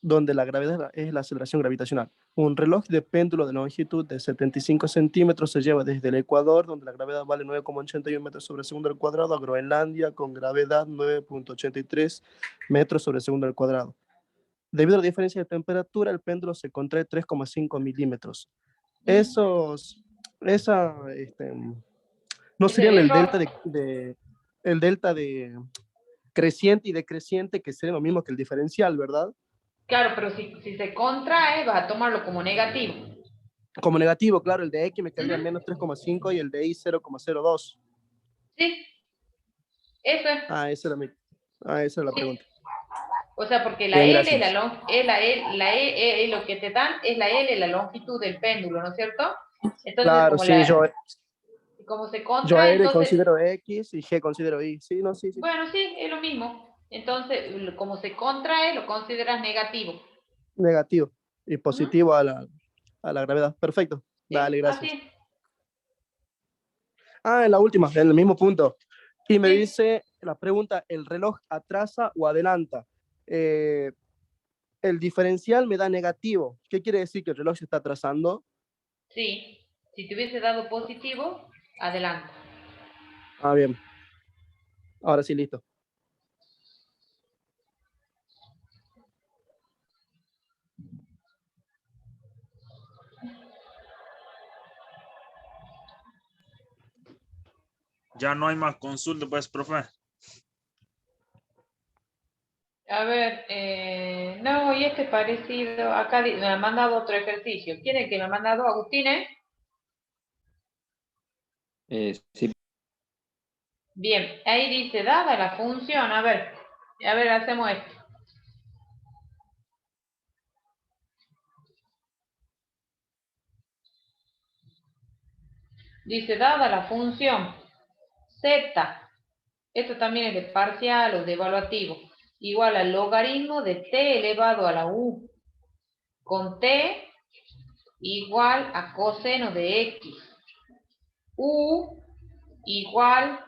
donde la gravedad es la aceleración gravitacional. Un reloj de péndulo de longitud de 75 centímetros se lleva desde el Ecuador, donde la gravedad vale 9,81 metros sobre segundo al cuadrado, a Groenlandia, con gravedad 9,83 metros sobre segundo al cuadrado. Debido a la diferencia de temperatura, el péndulo se contrae 3,5 milímetros. ¿No serían el delta de creciente y decreciente, que sería lo mismo que el diferencial, verdad? Claro, pero si se contrae, vas a tomarlo como negativo. Como negativo, claro, el de X me quedaría menos 3,5 y el de Y 0,02. Sí, eso es. Esa era la pregunta. O sea, porque la Bien, L gracias. lo que te dan es la L, la longitud del péndulo, ¿no es cierto? Entonces, Claro, como, sí, como se yo contrae, a R entonces... considero X y G considero Y. Sí, no, sí. Bueno, sí, es lo mismo. Entonces, como se contrae, lo consideras negativo. Negativo y positivo a la gravedad. Perfecto. Dale, gracias. Así. En la última, en el mismo punto. Y me dice la pregunta, ¿el reloj atrasa o adelanta? El diferencial me da negativo. ¿Qué quiere decir? ¿Que el reloj se está atrasando? Sí. Si te hubiese dado positivo, adelante. Bien. Ahora sí, listo. Ya no hay más consulta, pues, profe. A ver, no, y este parecido, acá me ha mandado otro ejercicio. ¿Quién es el que me ha mandado? ¿Agustín, Sí. Bien, ahí dice, dada la función, a ver, hacemos esto. Dice, dada la función z, esto también es de parcial o de evaluativo, igual al logaritmo de t elevado a la u, con t igual a coseno de x, u igual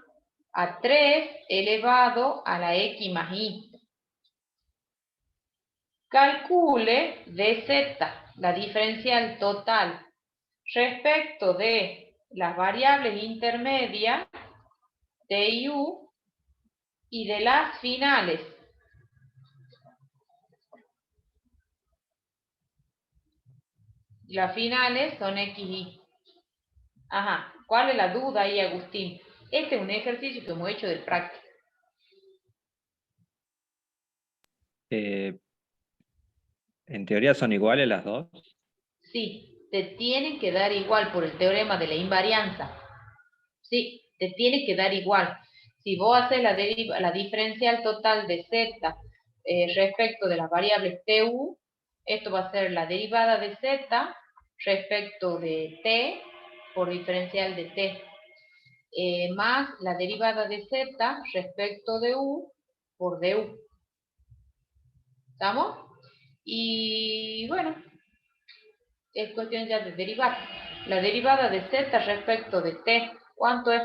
a 3 elevado a la x más y. Calcule dz, la diferencial total, respecto de las variables intermedias t y u y de las finales. Las finales son x y y. Ajá, ¿cuál es la duda ahí, Agustín? Este es un ejercicio que hemos hecho de práctica. En teoría son iguales las dos. Sí, te tienen que dar igual por el teorema de la invarianza. Sí, te tiene que dar igual. Si vos haces la diferencial total de z respecto de las variables tu, esto va a ser la derivada de z respecto de t por diferencial de t, más la derivada de z respecto de u por du. ¿Estamos? Y bueno, es cuestión ya de derivar. La derivada de z respecto de t, ¿cuánto es?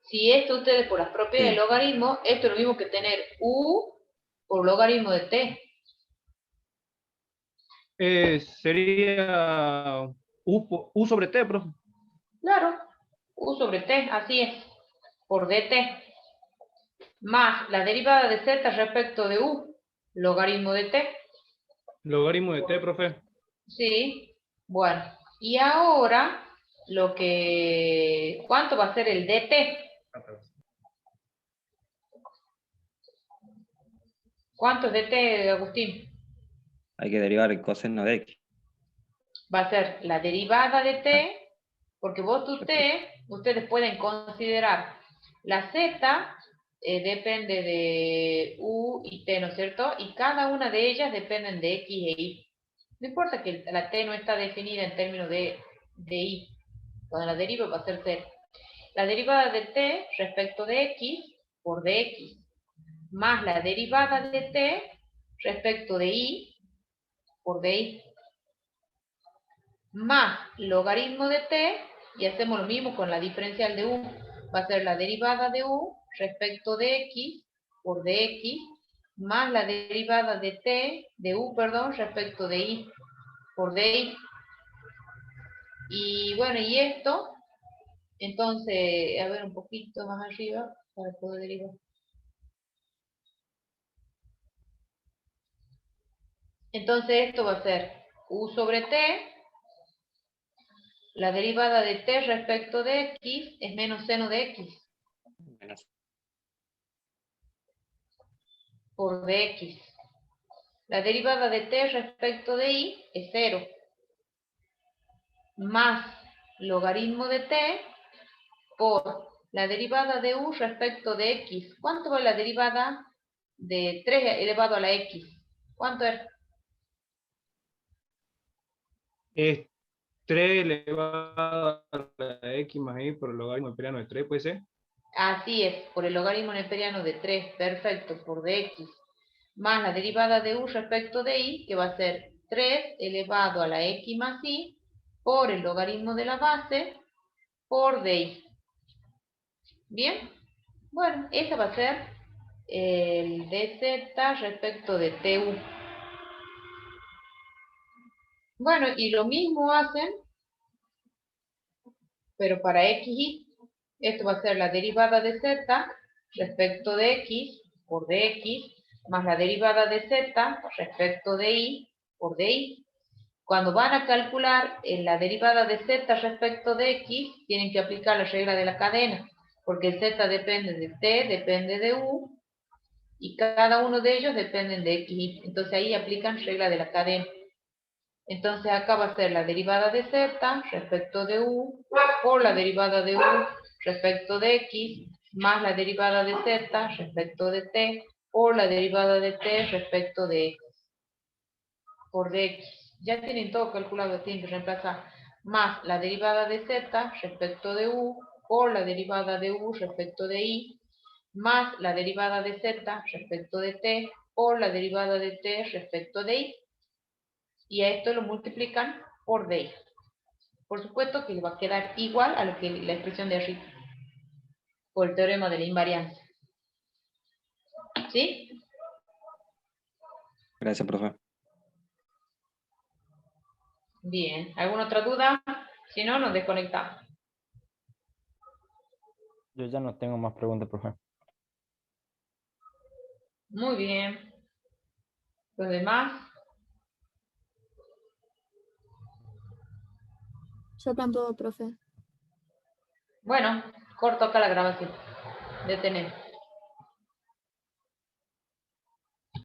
Si esto ustedes por las propiedades del logaritmo, esto es lo mismo que tener u por logaritmo de t. Sería U sobre T, profe. Claro, u sobre t, así es, por dt. Más la derivada de z respecto de u, logaritmo de t. Logaritmo de T, profe. Sí, bueno. Y ahora, ¿cuánto va a ser el dt? ¿Cuánto es dt, Agustín? Hay que derivar el coseno de x. Va a ser la derivada de t, porque ustedes pueden considerar la z, depende de u y t, ¿no es cierto? Y cada una de ellas dependen de x e y. No importa que la t no está definida en términos de y. Cuando la deriva va a ser 0. La derivada de t respecto de x por dx, más la derivada de t respecto de y por dy, más logaritmo de t, y hacemos lo mismo con la diferencial de u, va a ser la derivada de u respecto de x por dx, más la derivada de t, de u, perdón, respecto de y por dy. Y bueno, y esto, entonces, a ver un poquito más arriba para poder derivar. Entonces esto va a ser u sobre t, la derivada de t respecto de x es menos seno de x por dx. La derivada de t respecto de y es 0, más logaritmo de t por la derivada de u respecto de x. ¿Cuánto va la derivada de 3 elevado a la x? ¿Cuánto es? Es 3 elevado a la x más y por el logaritmo neperiano de 3, ¿puede ser? Así es, por el logaritmo neperiano de 3, perfecto, por dx, más la derivada de u respecto de y, que va a ser 3 elevado a la x más y, por el logaritmo de la base, por dy. ¿Bien? Bueno, ese va a ser el dz respecto de tu. Bueno, y lo mismo hacen, pero para x y. Esto va a ser la derivada de z respecto de x por dx, más la derivada de z respecto de y por dy. Cuando van a calcular la derivada de z respecto de x, tienen que aplicar la regla de la cadena, porque el z depende de t, depende de u, y cada uno de ellos dependen de x. Entonces ahí aplican regla de la cadena. Entonces acá va a ser la derivada de z respecto de u por la derivada de u respecto de x, más la derivada de z respecto de t por la derivada de t respecto de x por dx. Ya tienen todo calculado, tienen que reemplazar, más la derivada de z respecto de u por la derivada de u respecto de y, más la derivada de z respecto de t por la derivada de t respecto de y. Y a esto lo multiplican por dy. Por supuesto que le va a quedar igual a lo que la expresión de arriba, por el teorema de la invariancia. ¿Sí? Gracias, profe. Bien. ¿Alguna otra duda? Si no, nos desconectamos. Yo ya no tengo más preguntas, profe. Muy bien. ¿Los demás? Yo tampoco, profe. Bueno, corto acá la grabación. Detener.